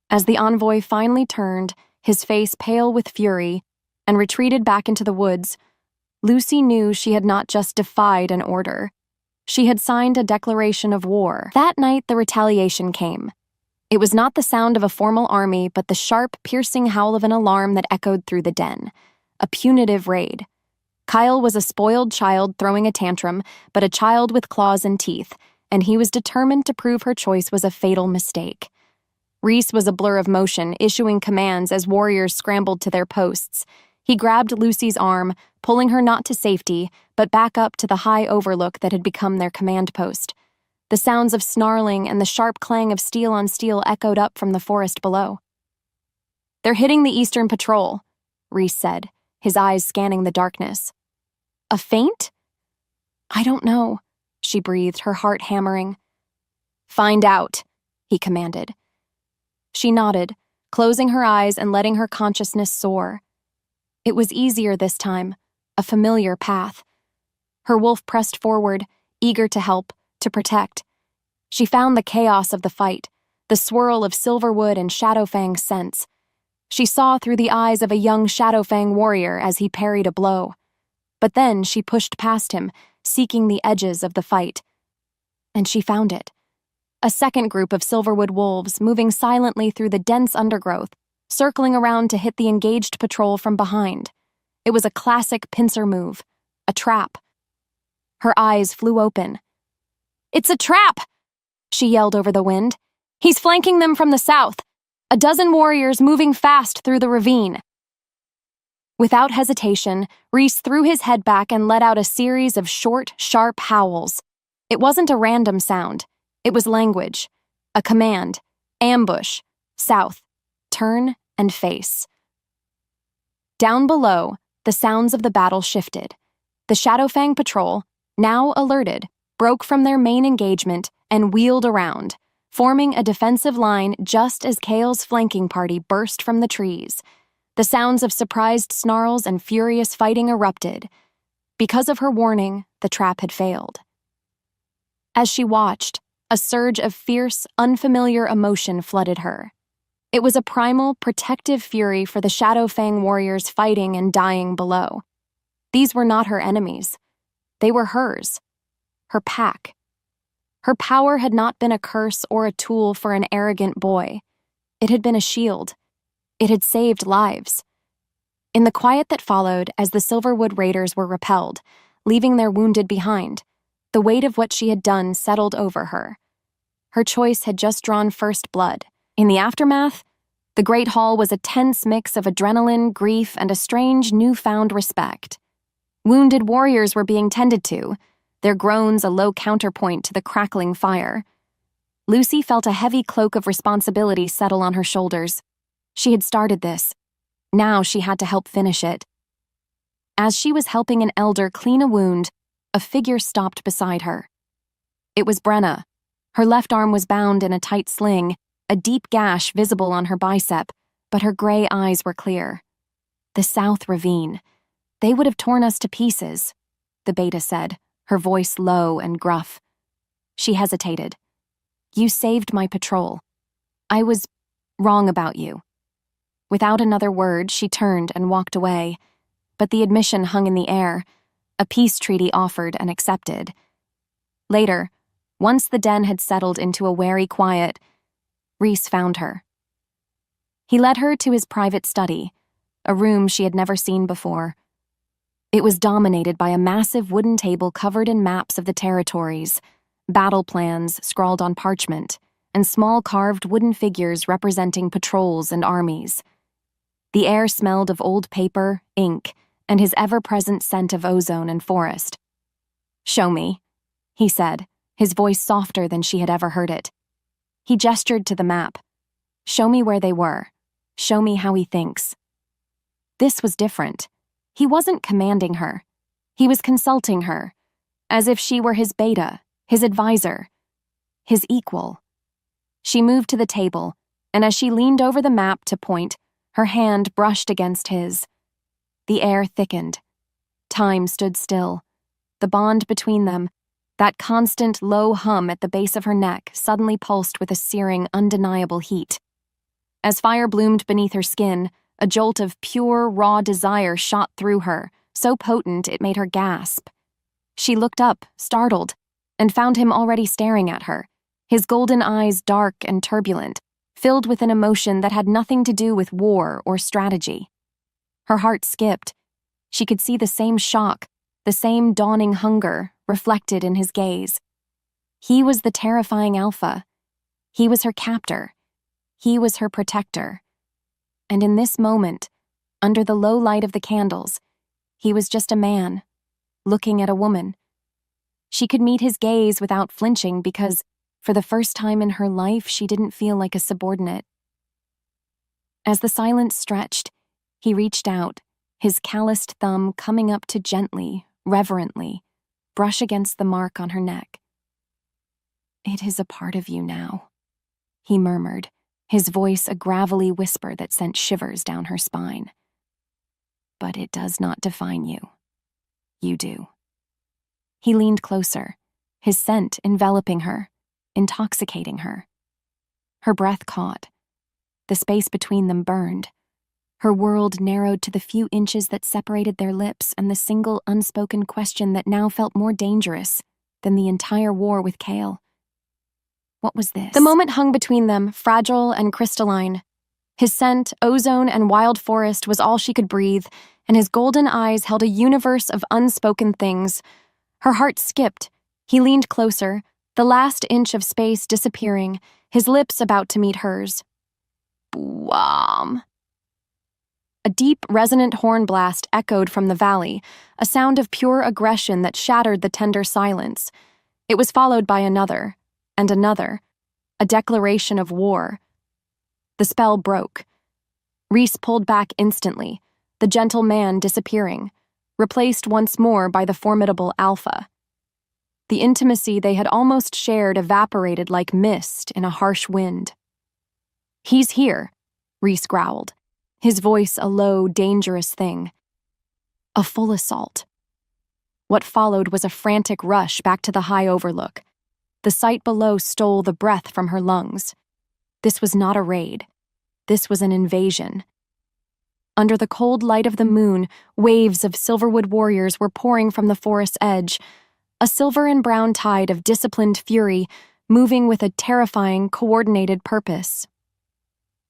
As the envoy finally turned, his face pale with fury, and retreated back into the woods, Lucy knew she had not just defied an order. She had signed a declaration of war. That night, the retaliation came. It was not the sound of a formal army, but the sharp, piercing howl of an alarm that echoed through the den. A punitive raid. Kyle was a spoiled child throwing a tantrum, but a child with claws and teeth, and he was determined to prove her choice was a fatal mistake. Reese was a blur of motion, issuing commands as warriors scrambled to their posts. He grabbed Lucy's arm, pulling her not to safety, but back up to the high overlook that had become their command post. The sounds of snarling and the sharp clang of steel on steel echoed up from the forest below. "They're hitting the Eastern Patrol," Reese said, his eyes scanning the darkness. "A feint?" "I don't know," she breathed, her heart hammering. "Find out," he commanded. She nodded, closing her eyes and letting her consciousness soar. It was easier this time, a familiar path. Her wolf pressed forward, eager to help, to protect. She found the chaos of the fight, the swirl of Silverwood and Shadowfang's scents. She saw through the eyes of a young Shadowfang warrior as he parried a blow. But then she pushed past him, seeking the edges of the fight. And she found it. A second group of Silverwood wolves moving silently through the dense undergrowth, circling around to hit the engaged patrol from behind. It was a classic pincer move, a trap. Her eyes flew open. "It's a trap!" she yelled over the wind. "He's flanking them from the south. A dozen warriors moving fast through the ravine." Without hesitation, Rhys threw his head back and let out a series of short, sharp howls. It wasn't a random sound. It was language. A command. Ambush. South. Turn and face. Down below, the sounds of the battle shifted. The Shadowfang patrol, now alerted, broke from their main engagement and wheeled around, forming a defensive line just as Kale's flanking party burst from the trees. The sounds of surprised snarls and furious fighting erupted. Because of her warning, the trap had failed. As she watched, a surge of fierce, unfamiliar emotion flooded her. It was a primal, protective fury for the Shadowfang warriors fighting and dying below. These were not her enemies. They were hers. Her pack. Her power had not been a curse or a tool for an arrogant boy. It had been a shield. It had saved lives. In the quiet that followed, as the Silverwood raiders were repelled, leaving their wounded behind, the weight of what she had done settled over her. Her choice had just drawn first blood. In the aftermath, the Great Hall was a tense mix of adrenaline, grief, and a strange, newfound respect. Wounded warriors were being tended to, their groans a low counterpoint to the crackling fire. Lucy felt a heavy cloak of responsibility settle on her shoulders. She had started this. Now she had to help finish it. As she was helping an elder clean a wound, a figure stopped beside her. It was Brenna. Her left arm was bound in a tight sling, a deep gash visible on her bicep, but her gray eyes were clear. "The South Ravine. They would have torn us to pieces," the beta said, her voice low and gruff. She hesitated. "You saved my patrol. I was wrong about you." Without another word, she turned and walked away, but the admission hung in the air, a peace treaty offered and accepted. Later, once the den had settled into a wary quiet, Rhys found her. He led her to his private study, a room she had never seen before. It was dominated by a massive wooden table covered in maps of the territories, battle plans scrawled on parchment, and small carved wooden figures representing patrols and armies. The air smelled of old paper, ink, and his ever-present scent of ozone and forest. "Show me," he said, his voice softer than she had ever heard it. He gestured to the map. "Show me where they were. Show me how he thinks." This was different. He wasn't commanding her. He was consulting her, as if she were his beta, his advisor, his equal. She moved to the table, and as she leaned over the map to point, her hand brushed against his. The air thickened. Time stood still. The bond between them, that constant low hum at the base of her neck, suddenly pulsed with a searing, undeniable heat. As fire bloomed beneath her skin, a jolt of pure, raw desire shot through her, so potent it made her gasp. She looked up, startled, and found him already staring at her, his golden eyes dark and turbulent, filled with an emotion that had nothing to do with war or strategy. Her heart skipped. She could see the same shock, the same dawning hunger, reflected in his gaze. He was the terrifying alpha. He was her captor. He was her protector. And in this moment, under the low light of the candles, he was just a man, looking at a woman. She could meet his gaze without flinching because, for the first time in her life, she didn't feel like a subordinate. As the silence stretched, he reached out, his calloused thumb coming up to gently, reverently, brush against the mark on her neck. "It is a part of you now," he murmured, his voice a gravelly whisper that sent shivers down her spine. "But it does not define you. You do." He leaned closer, his scent enveloping her, intoxicating her. Her breath caught. The space between them burned. Her world narrowed to the few inches that separated their lips and the single unspoken question that now felt more dangerous than the entire war with Kale. What was this? The moment hung between them, fragile and crystalline. His scent, ozone, and wild forest was all she could breathe, and his golden eyes held a universe of unspoken things. Her heart skipped. He leaned closer, the last inch of space disappearing, his lips about to meet hers. Boom. A deep, resonant horn blast echoed from the valley, a sound of pure aggression that shattered the tender silence. It was followed by another, and another, a declaration of war. The spell broke. Rhys pulled back instantly, the gentle man disappearing, replaced once more by the formidable Alpha. The intimacy they had almost shared evaporated like mist in a harsh wind. "He's here," Rhys growled, his voice a low, dangerous thing. A full assault. What followed was a frantic rush back to the high overlook. The sight below stole the breath from her lungs. This was not a raid. This was an invasion. Under the cold light of the moon, waves of Silverwood warriors were pouring from the forest's edge, a silver and brown tide of disciplined fury, moving with a terrifying, coordinated purpose.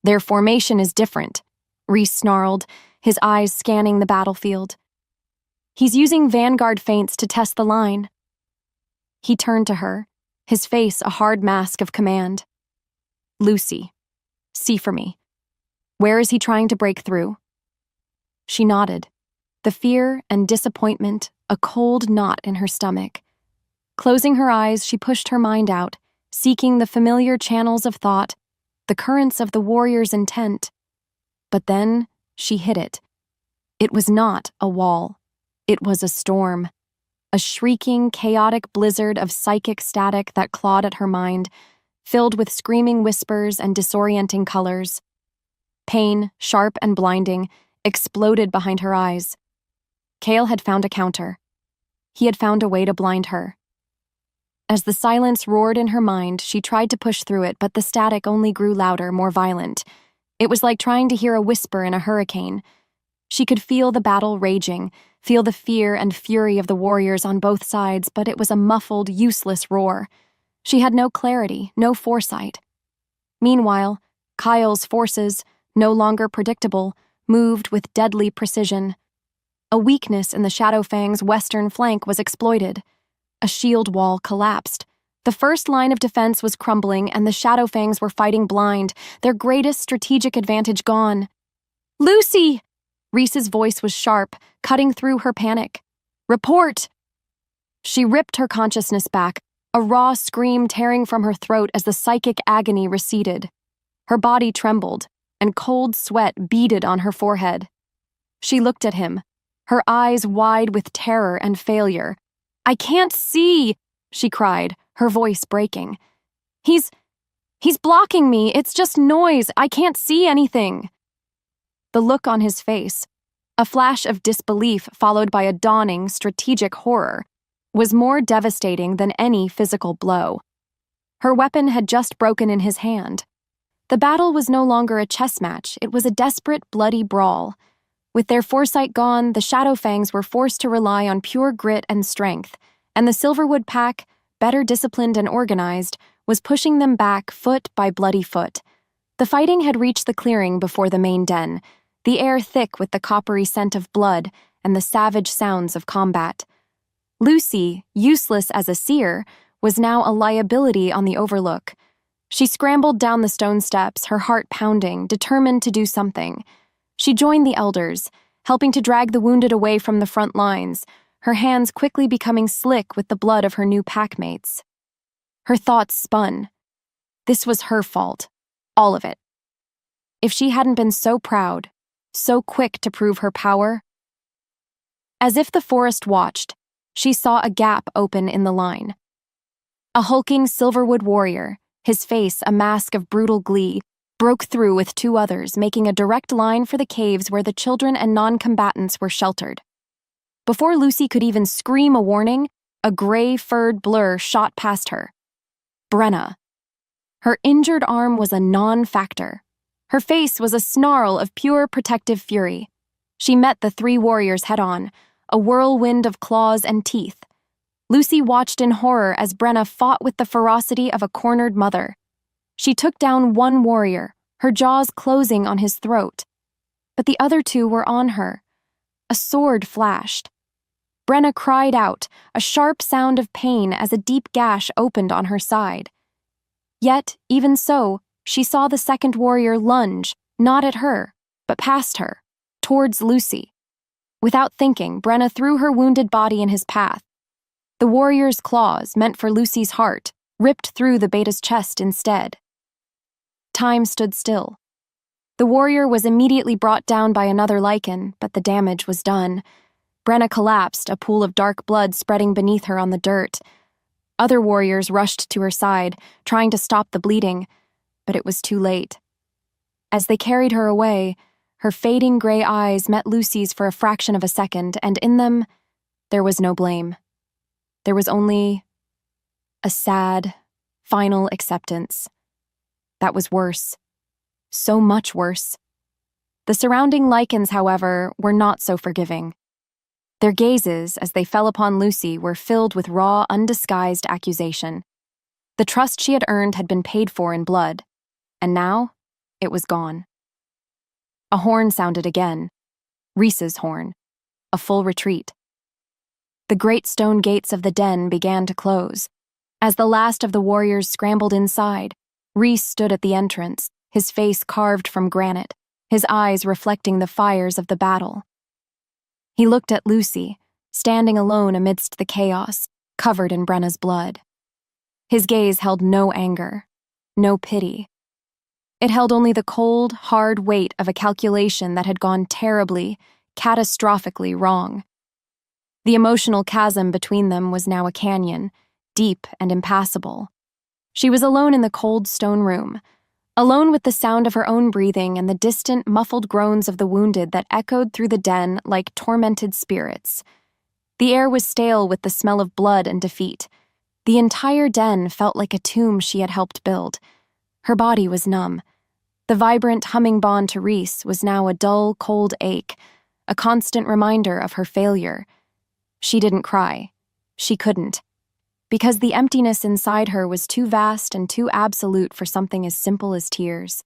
"Their formation is different," Rhys snarled, his eyes scanning the battlefield. "He's using vanguard feints to test the line." He turned to her, his face a hard mask of command. "Lucy, see for me. Where is he trying to break through?" She nodded, the fear and disappointment a cold knot in her stomach. Closing her eyes, she pushed her mind out, seeking the familiar channels of thought, the currents of the warrior's intent. But then she hit it. It was not a wall. It was a storm. A shrieking, chaotic blizzard of psychic static that clawed at her mind, filled with screaming whispers and disorienting colors. Pain, sharp and blinding, exploded behind her eyes. Kale had found a counter. He had found a way to blind her. As the silence roared in her mind, she tried to push through it, but the static only grew louder, more violent. It was like trying to hear a whisper in a hurricane. She could feel the battle raging, feel the fear and fury of the warriors on both sides, but it was a muffled, useless roar. She had no clarity, no foresight. Meanwhile, Kyle's forces, no longer predictable, moved with deadly precision. A weakness in the Shadowfang's western flank was exploited. A shield wall collapsed. The first line of defense was crumbling, and the Shadowfangs were fighting blind, their greatest strategic advantage gone. "Lucy!" Rhys's voice was sharp, cutting through her panic. "Report!" She ripped her consciousness back, a raw scream tearing from her throat as the psychic agony receded. Her body trembled, and cold sweat beaded on her forehead. She looked at him, her eyes wide with terror and failure. "I can't see!" she cried, her voice breaking. He's blocking me. It's just noise. I can't see anything." The look on his face, a flash of disbelief followed by a dawning, strategic horror, was more devastating than any physical blow. Her weapon had just broken in his hand. The battle was no longer a chess match. It was a desperate, bloody brawl. With their foresight gone, the Shadowfangs were forced to rely on pure grit and strength, and the Silverwood pack, better disciplined and organized, was pushing them back foot by bloody foot. The fighting had reached the clearing before the main den, the air thick with the coppery scent of blood and the savage sounds of combat. Lucy, useless as a seer, was now a liability on the overlook. She scrambled down the stone steps, her heart pounding, determined to do something. She joined the elders, helping to drag the wounded away from the front lines, her hands quickly becoming slick with the blood of her new packmates. Her thoughts spun. This was her fault. All of it. If she hadn't been so proud, so quick to prove her power. As if the forest watched, she saw a gap open in the line. A hulking Silverwood warrior, his face a mask of brutal glee, broke through with two others, making a direct line for the caves where the children and non-combatants were sheltered. Before Lucy could even scream a warning, a gray-furred blur shot past her. Brenna. Her injured arm was a non-factor. Her face was a snarl of pure protective fury. She met the three warriors head-on, a whirlwind of claws and teeth. Lucy watched in horror as Brenna fought with the ferocity of a cornered mother. She took down one warrior, her jaws closing on his throat. But the other two were on her. A sword flashed. Brenna cried out, a sharp sound of pain as a deep gash opened on her side. Yet, even so, she saw the second warrior lunge, not at her, but past her, towards Lucy. Without thinking, Brenna threw her wounded body in his path. The warrior's claws, meant for Lucy's heart, ripped through the beta's chest instead. Time stood still. The warrior was immediately brought down by another Lycan, but the damage was done. Brenna collapsed, a pool of dark blood spreading beneath her on the dirt. Other warriors rushed to her side, trying to stop the bleeding, but it was too late. As they carried her away, her fading gray eyes met Lucy's for a fraction of a second, and in them, there was no blame. There was only a sad, final acceptance. That was worse. So much worse. The surrounding Lycans, however, were not so forgiving. Their gazes, as they fell upon Lucy, were filled with raw, undisguised accusation. The trust she had earned had been paid for in blood, and now it was gone. A horn sounded again. Rhys's horn. A full retreat. The great stone gates of the den began to close. As the last of the warriors scrambled inside, Rhys stood at the entrance, his face carved from granite, his eyes reflecting the fires of the battle. He looked at Lucy, standing alone amidst the chaos, covered in Brenna's blood. His gaze held no anger, no pity. It held only the cold, hard weight of a calculation that had gone terribly, catastrophically wrong. The emotional chasm between them was now a canyon, deep and impassable. She was alone in the cold stone room, alone with the sound of her own breathing and the distant, muffled groans of the wounded that echoed through the den like tormented spirits. The air was stale with the smell of blood and defeat. The entire den felt like a tomb she had helped build. Her body was numb. The vibrant, humming bond to Rhys was now a dull, cold ache, a constant reminder of her failure. She didn't cry. She couldn't. Because the emptiness inside her was too vast and too absolute for something as simple as tears.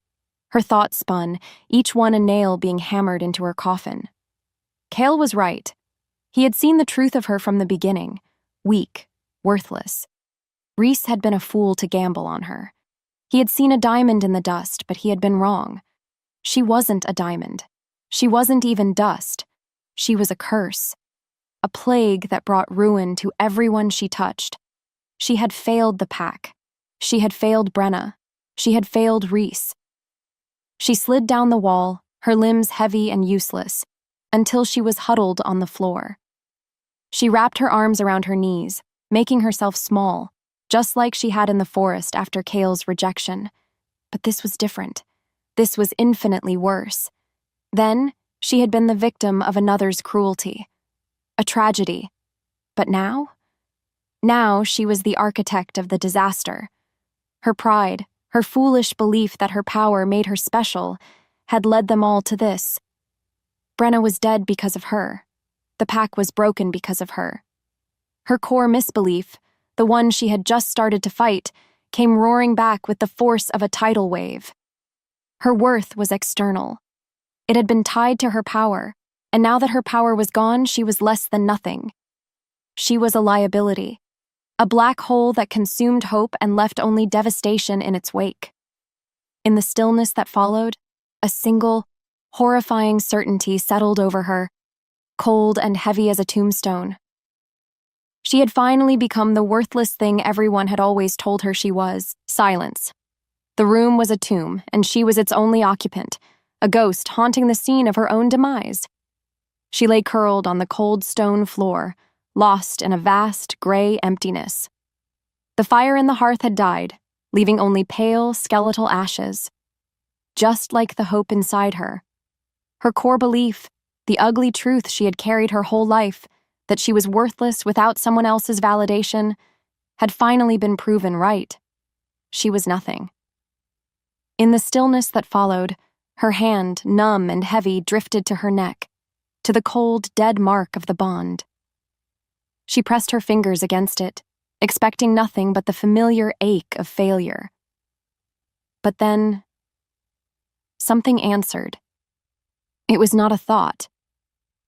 Her thoughts spun, each one a nail being hammered into her coffin. Cale was right. He had seen the truth of her from the beginning. Weak, worthless. Rhys had been a fool to gamble on her. He had seen a diamond in the dust, but he had been wrong. She wasn't a diamond. She wasn't even dust. She was a curse. A plague that brought ruin to everyone she touched. She had failed the pack. She had failed Brenna. She had failed Rhys. She slid down the wall, her limbs heavy and useless, until she was huddled on the floor. She wrapped her arms around her knees, making herself small, just like she had in the forest after Cale's rejection. But this was different. This was infinitely worse. Then, she had been the victim of another's cruelty. A tragedy. But now? Now she was the architect of the disaster. Her pride, her foolish belief that her power made her special, had led them all to this. Brenna was dead because of her. The pack was broken because of her. Her core misbelief, the one she had just started to fight, came roaring back with the force of a tidal wave. Her worth was external. It had been tied to her power, and now that her power was gone, she was less than nothing. She was a liability, a black hole that consumed hope and left only devastation in its wake. In the stillness that followed, a single, horrifying certainty settled over her, cold and heavy as a tombstone. She had finally become the worthless thing everyone had always told her she was: silence. The room was a tomb, and she was its only occupant, a ghost haunting the scene of her own demise. She lay curled on the cold stone floor, lost in a vast, gray emptiness. The fire in the hearth had died, leaving only pale, skeletal ashes. Just like the hope inside her. Her core belief, the ugly truth she had carried her whole life, that she was worthless without someone else's validation, had finally been proven right. She was nothing. In the stillness that followed, Her hand, numb and heavy, drifted to her neck, to the cold, dead mark of the bond. She pressed her fingers against it, expecting nothing but the familiar ache of failure. But then, something answered. It was not a thought.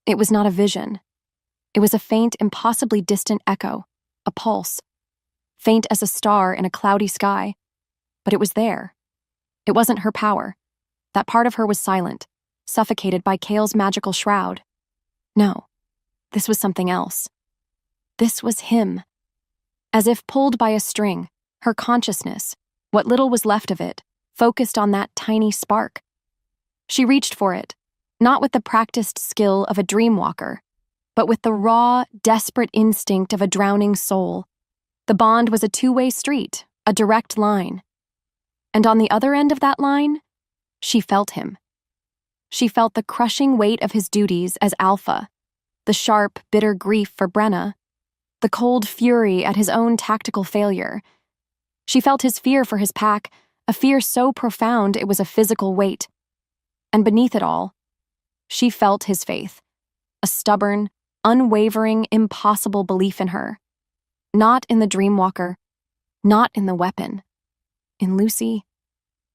It was not a vision. It was a faint, impossibly distant echo, a pulse, faint as a star in a cloudy sky, but it was there. It wasn't her power. That part of her was silent, suffocated by Kale's magical shroud. No, this was something else. This was him. As if pulled by a string, her consciousness, what little was left of it, focused on that tiny spark. She reached for it, not with the practiced skill of a dreamwalker, but with the raw, desperate instinct of a drowning soul. The bond was a two-way street, a direct line. And on the other end of that line, she felt him. She felt the crushing weight of his duties as Alpha, the sharp, bitter grief for Brenna, the cold fury at his own tactical failure. She felt his fear for his pack, a fear so profound it was a physical weight. And beneath it all, she felt his faith, a stubborn, unwavering, impossible belief in her. Not in the dreamwalker, not in the weapon. In Lucy.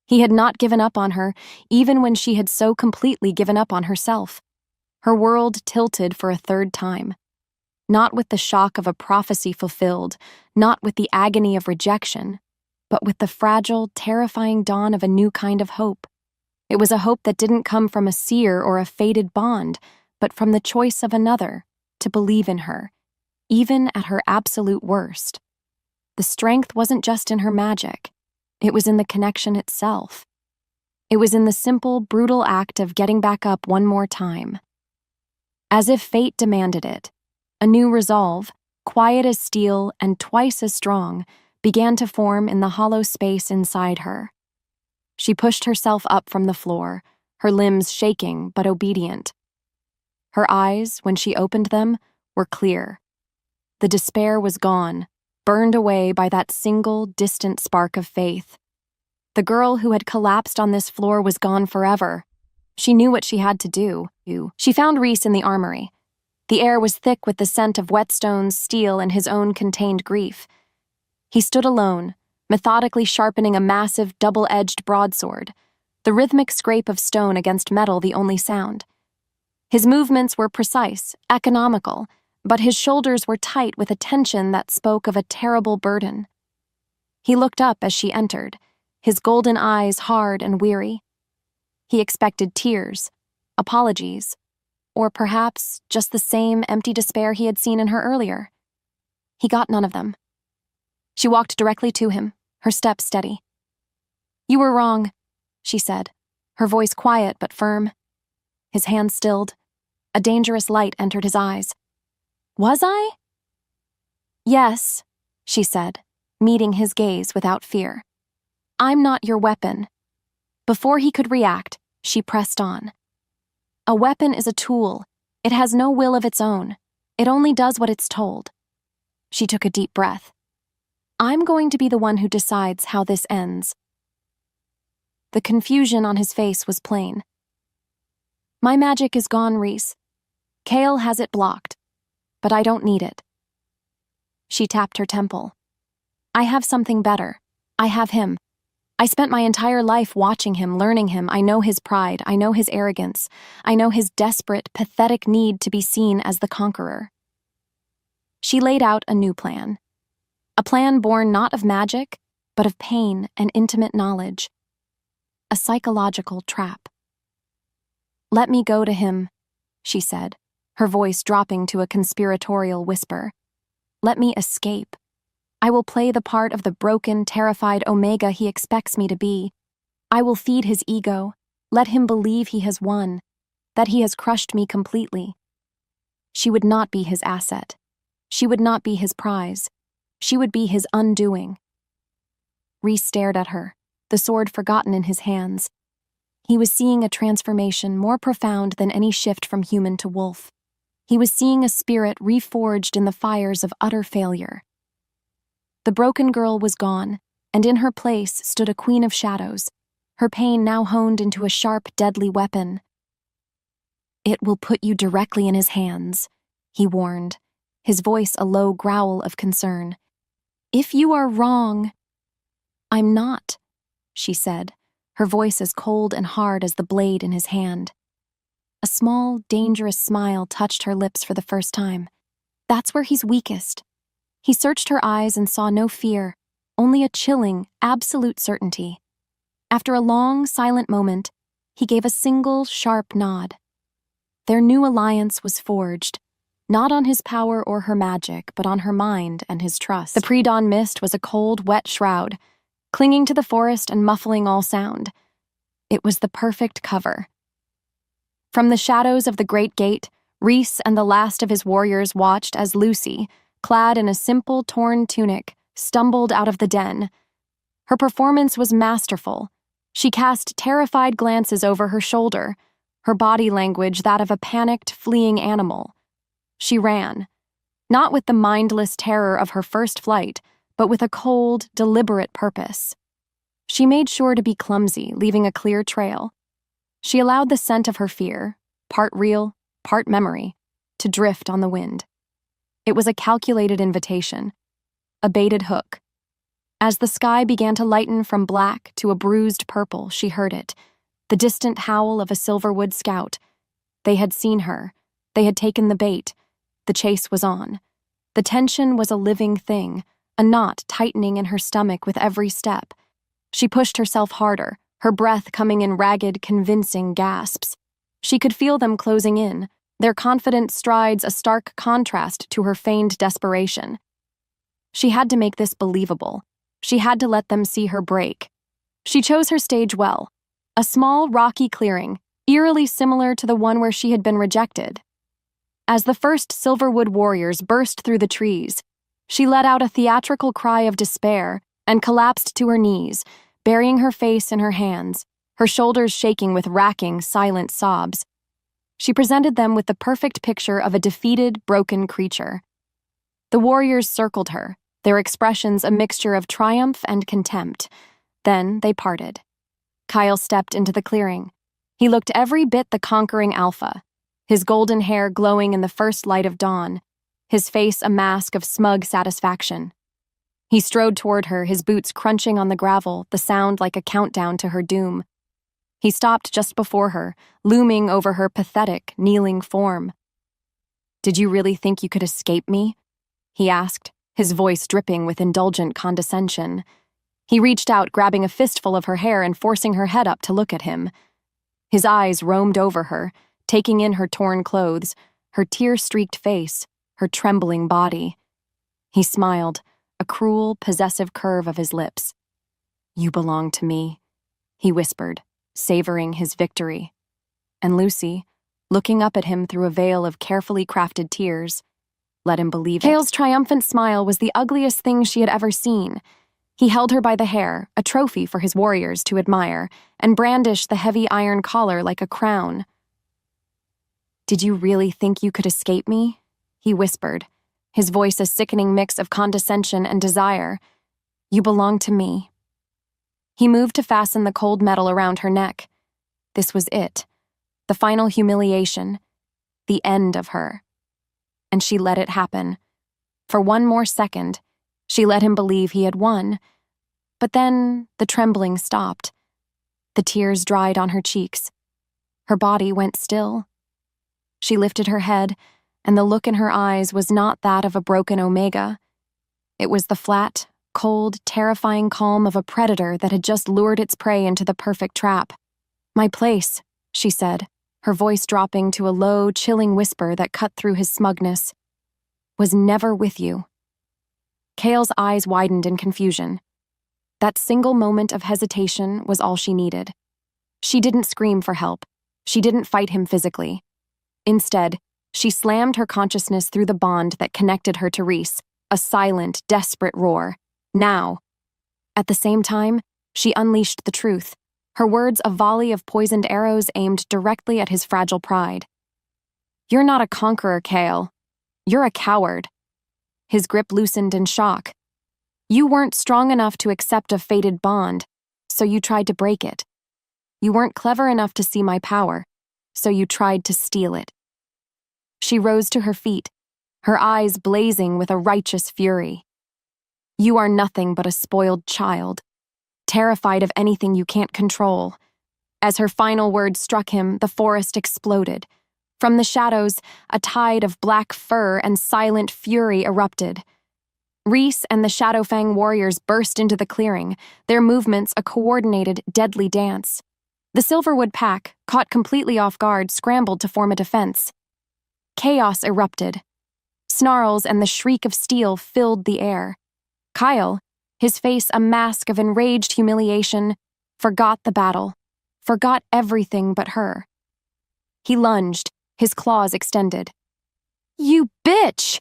He had not given up on her, even when she had so completely given up on herself. Her world tilted for a third time. Not with the shock of a prophecy fulfilled, not with the agony of rejection, but with the fragile, terrifying dawn of a new kind of hope. It was a hope that didn't come from a seer or a fated bond, but from the choice of another, to believe in her, even at her absolute worst. The strength wasn't just in her magic. It was in the connection itself. It was in the simple, brutal act of getting back up one more time. As if fate demanded it, a new resolve, quiet as steel and twice as strong, began to form in the hollow space inside her. She pushed herself up from the floor, her limbs shaking but obedient. Her eyes, when she opened them, were clear. The despair was gone, burned away by that single, distant spark of faith. The girl who had collapsed on this floor was gone forever. She knew what she had to do. She found Reese in the armory. The air was thick with the scent of whetstones, steel, and his own contained grief. He stood alone, methodically sharpening a massive, double-edged broadsword, the rhythmic scrape of stone against metal the only sound. His movements were precise, economical, but his shoulders were tight with a tension that spoke of a terrible burden. He looked up as she entered, his golden eyes hard and weary. He expected tears, apologies, or perhaps just the same empty despair he had seen in her earlier. He got none of them. She walked directly to him, her step steady. "You were wrong," she said, her voice quiet but firm. His hand stilled. A dangerous light entered his eyes. "Was I?" "Yes," she said, meeting his gaze without fear. "I'm not your weapon." Before he could react, she pressed on. "A weapon is a tool. It has no will of its own. It only does what it's told." She took a deep breath. "I'm going to be the one who decides how this ends." The confusion on his face was plain. "My magic is gone, Reese. Kale has it blocked, but I don't need it." She tapped her temple. "I have something better. I have him. I spent my entire life watching him, learning him. I know his pride. I know his arrogance. I know his desperate, pathetic need to be seen as the conqueror." She laid out a new plan. A plan born not of magic, but of pain and intimate knowledge. A psychological trap. "Let me go to him," she said, her voice dropping to a conspiratorial whisper. "Let me escape. I will play the part of the broken, terrified Omega he expects me to be. I will feed his ego, let him believe he has won, that he has crushed me completely." She would not be his asset. She would not be his prize. She would be his undoing. Reese stared at her, the sword forgotten in his hands. He was seeing a transformation more profound than any shift from human to wolf. He was seeing a spirit reforged in the fires of utter failure. The broken girl was gone, and in her place stood a queen of shadows, her pain now honed into a sharp, deadly weapon. "It will put you directly in his hands," he warned, his voice a low growl of concern. "If you are wrong—" "I'm not," she said, her voice as cold and hard as the blade in his hand. A small, dangerous smile touched her lips for the first time. "That's where he's weakest." He searched her eyes and saw no fear, only a chilling, absolute certainty. After a long, silent moment, he gave a single, sharp nod. Their new alliance was forged, not on his power or her magic, but on her mind and his trust. The pre-dawn mist was a cold, wet shroud, clinging to the forest and muffling all sound. It was the perfect cover. From the shadows of the great gate, Rhys and the last of his warriors watched as Lucy, clad in a simple, torn tunic, stumbled out of the den. Her performance was masterful. She cast terrified glances over her shoulder, her body language that of a panicked, fleeing animal. She ran, not with the mindless terror of her first flight, but with a cold, deliberate purpose. She made sure to be clumsy, leaving a clear trail. She allowed the scent of her fear, part real, part memory, to drift on the wind. It was a calculated invitation, a baited hook. As the sky began to lighten from black to a bruised purple, she heard it, the distant howl of a Silverwood scout. They had seen her. They had taken the bait. The chase was on. The tension was a living thing, a knot tightening in her stomach with every step. She pushed herself harder, her breath coming in ragged, convincing gasps. She could feel them closing in, their confident strides a stark contrast to her feigned desperation. She had to make this believable. She had to let them see her break. She chose her stage well, a small, rocky clearing, eerily similar to the one where she had been rejected. As the first Silverwood warriors burst through the trees, she let out a theatrical cry of despair and collapsed to her knees, burying her face in her hands, her shoulders shaking with racking, silent sobs. She presented them with the perfect picture of a defeated, broken creature. The warriors circled her, their expressions a mixture of triumph and contempt. Then they parted. Kyle stepped into the clearing. He looked every bit the conquering alpha, his golden hair glowing in the first light of dawn, his face a mask of smug satisfaction. He strode toward her, his boots crunching on the gravel, the sound like a countdown to her doom. He stopped just before her, looming over her pathetic, kneeling form. "Did you really think you could escape me?" he asked, his voice dripping with indulgent condescension. He reached out, grabbing a fistful of her hair and forcing her head up to look at him. His eyes roamed over her, taking in her torn clothes, her tear-streaked face, her trembling body. He smiled, a cruel, possessive curve of his lips. "You belong to me," he whispered, savoring his victory. And Lucy, looking up at him through a veil of carefully crafted tears, let him believe it. Kale's triumphant smile was the ugliest thing she had ever seen. He held her by the hair, a trophy for his warriors to admire, and brandished the heavy iron collar like a crown. "Did you really think you could escape me?" he whispered, his voice a sickening mix of condescension and desire. "You belong to me." He moved to fasten the cold metal around her neck. This was it, the final humiliation, the end of her. And she let it happen. For one more second, she let him believe he had won. But then the trembling stopped. The tears dried on her cheeks. Her body went still. She lifted her head, and the look in her eyes was not that of a broken Omega. It was the flat, cold, terrifying calm of a predator that had just lured its prey into the perfect trap. "My place," she said, her voice dropping to a low, chilling whisper that cut through his smugness, "was never with you." Kale's eyes widened in confusion. That single moment of hesitation was all she needed. She didn't scream for help. She didn't fight him physically. Instead, she slammed her consciousness through the bond that connected her to Rhys, a silent, desperate roar. Now. At the same time, she unleashed the truth, her words a volley of poisoned arrows aimed directly at his fragile pride. "You're not a conqueror, Kale. You're a coward." His grip loosened in shock. "You weren't strong enough to accept a fated bond, so you tried to break it. You weren't clever enough to see my power, so you tried to steal it." She rose to her feet, her eyes blazing with a righteous fury. "You are nothing but a spoiled child, terrified of anything you can't control." As her final words struck him, the forest exploded. From the shadows, a tide of black fur and silent fury erupted. Reese and the Shadowfang warriors burst into the clearing, their movements a coordinated, deadly dance. The Silverwood pack, caught completely off guard, scrambled to form a defense. Chaos erupted. Snarls and the shriek of steel filled the air. Kyle, his face a mask of enraged humiliation, forgot the battle, forgot everything but her. He lunged, his claws extended. "You bitch!"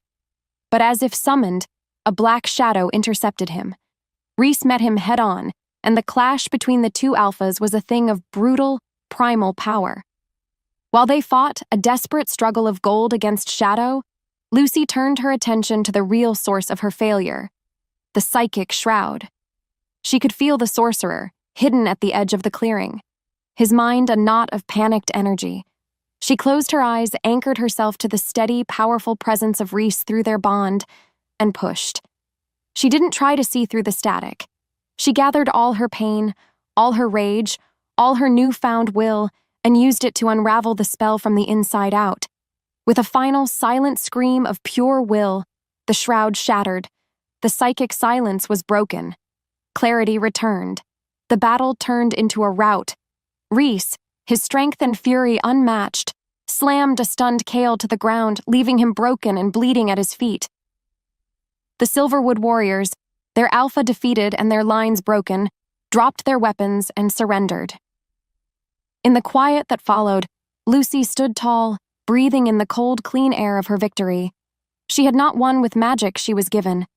But as if summoned, a black shadow intercepted him. Reese met him head-on, and the clash between the two alphas was a thing of brutal, primal power. While they fought a desperate struggle of gold against shadow, Lucy turned her attention to the real source of her failure, the psychic shroud. She could feel the sorcerer, hidden at the edge of the clearing, his mind a knot of panicked energy. She closed her eyes, anchored herself to the steady, powerful presence of Reese through their bond, and pushed. She didn't try to see through the static. She gathered all her pain, all her rage, all her newfound will, and used it to unravel the spell from the inside out. With a final silent scream of pure will, the shroud shattered. The psychic silence was broken. Clarity returned. The battle turned into a rout. Reese, his strength and fury unmatched, slammed a stunned Kale to the ground, leaving him broken and bleeding at his feet. The Silverwood warriors, their alpha defeated and their lines broken, dropped their weapons and surrendered. In the quiet that followed, Lucy stood tall, breathing in the cold, clean air of her victory. She had not won with magic she was given.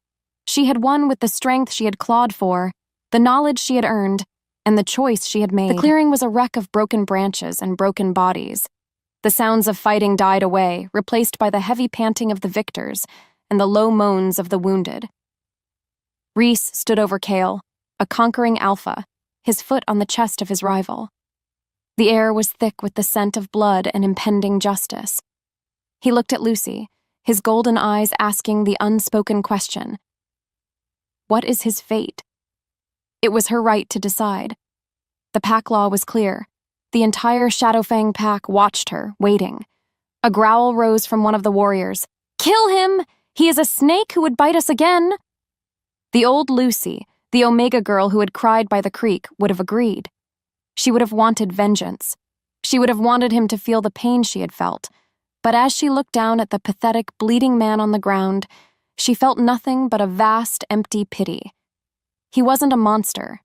She had won with the strength she had clawed for, the knowledge she had earned, and the choice she had made. The clearing was a wreck of broken branches and broken bodies. The sounds of fighting died away, replaced by the heavy panting of the victors and the low moans of the wounded. Reese stood over Kale, a conquering alpha, his foot on the chest of his rival. The air was thick with the scent of blood and impending justice. He looked at Lucy, his golden eyes asking the unspoken question. What is his fate? It was her right to decide. The pack law was clear. The entire Shadowfang pack watched her, waiting. A growl rose from one of the warriors. "Kill him! He is a snake who would bite us again!" The old Lucy, the Omega girl who had cried by the creek, would have agreed. She would have wanted vengeance. She would have wanted him to feel the pain she had felt. But as she looked down at the pathetic, bleeding man on the ground, she felt nothing but a vast, empty pity. He wasn't a monster.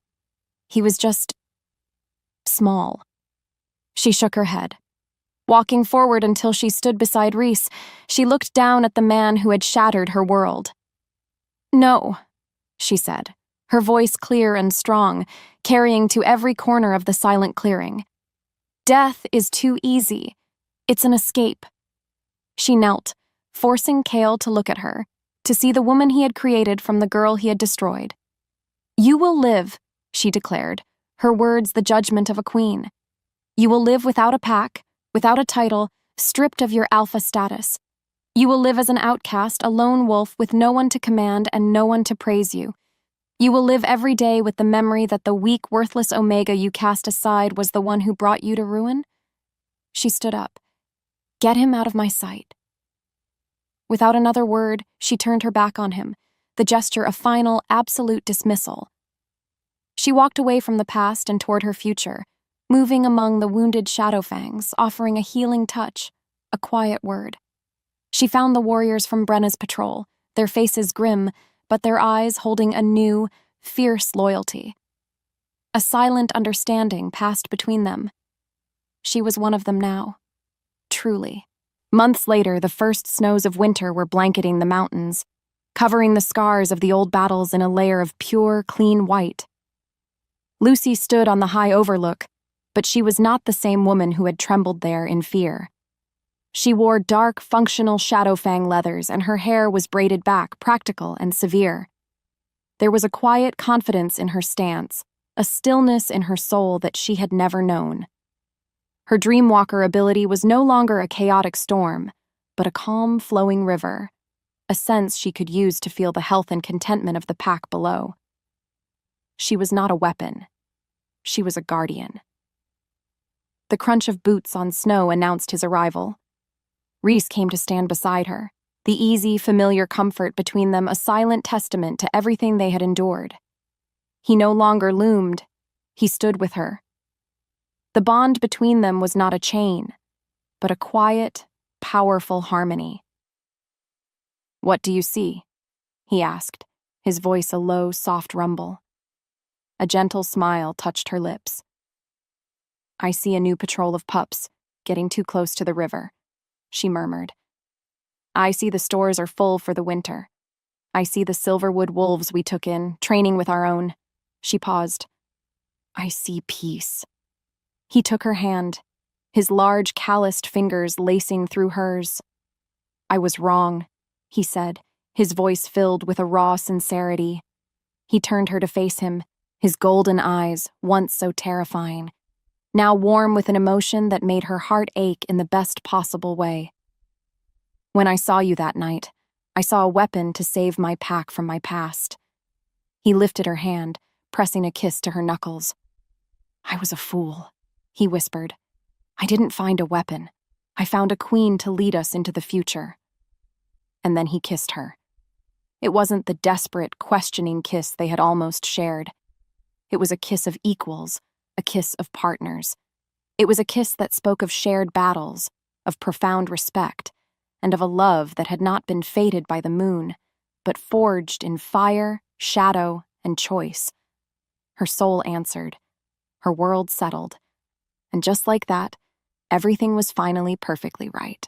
He was just small. She shook her head. Walking forward until she stood beside Reese, she looked down at the man who had shattered her world. "No," she said, her voice clear and strong, carrying to every corner of the silent clearing. "Death is too easy. It's an escape." She knelt, forcing Kale to look at her, to see the woman he had created from the girl he had destroyed. "You will live," she declared, her words the judgment of a queen. "You will live without a pack, without a title, stripped of your alpha status. You will live as an outcast, a lone wolf with no one to command and no one to praise you. You will live every day with the memory that the weak, worthless Omega you cast aside was the one who brought you to ruin." She stood up. "Get him out of my sight." Without another word, she turned her back on him, the gesture of final, absolute dismissal. She walked away from the past and toward her future, moving among the wounded Shadowfangs, offering a healing touch, a quiet word. She found the warriors from Brenna's patrol, their faces grim, but their eyes holding a new, fierce loyalty. A silent understanding passed between them. She was one of them now. Truly. Months later, the first snows of winter were blanketing the mountains, covering the scars of the old battles in a layer of pure, clean white. Lucy stood on the high overlook, but she was not the same woman who had trembled there in fear. She wore dark, functional Shadowfang leathers, and her hair was braided back, practical and severe. There was a quiet confidence in her stance, a stillness in her soul that she had never known. Her Dreamwalker ability was no longer a chaotic storm, but a calm, flowing river, a sense she could use to feel the health and contentment of the pack below. She was not a weapon. She was a guardian. The crunch of boots on snow announced his arrival. Rhys came to stand beside her, the easy, familiar comfort between them a silent testament to everything they had endured. He no longer loomed. He stood with her. The bond between them was not a chain, but a quiet, powerful harmony. "What do you see?" he asked, his voice a low, soft rumble. A gentle smile touched her lips. "I see a new patrol of pups, getting too close to the river," she murmured. "I see the stores are full for the winter. I see the Silverwood wolves we took in, training with our own." She paused. "I see peace." He took her hand, his large, calloused fingers lacing through hers. "I was wrong," he said, his voice filled with a raw sincerity. He turned her to face him, his golden eyes, once so terrifying, now warm with an emotion that made her heart ache in the best possible way. "When I saw you that night, I saw a weapon to save my pack from my past." He lifted her hand, pressing a kiss to her knuckles. "I was a fool," he whispered. "I didn't find a weapon. I found a queen to lead us into the future." And then he kissed her. It wasn't the desperate, questioning kiss they had almost shared. It was a kiss of equals, a kiss of partners. It was a kiss that spoke of shared battles, of profound respect, and of a love that had not been fated by the moon, but forged in fire, shadow, and choice. Her soul answered. Her world settled. And just like that, everything was finally perfectly right.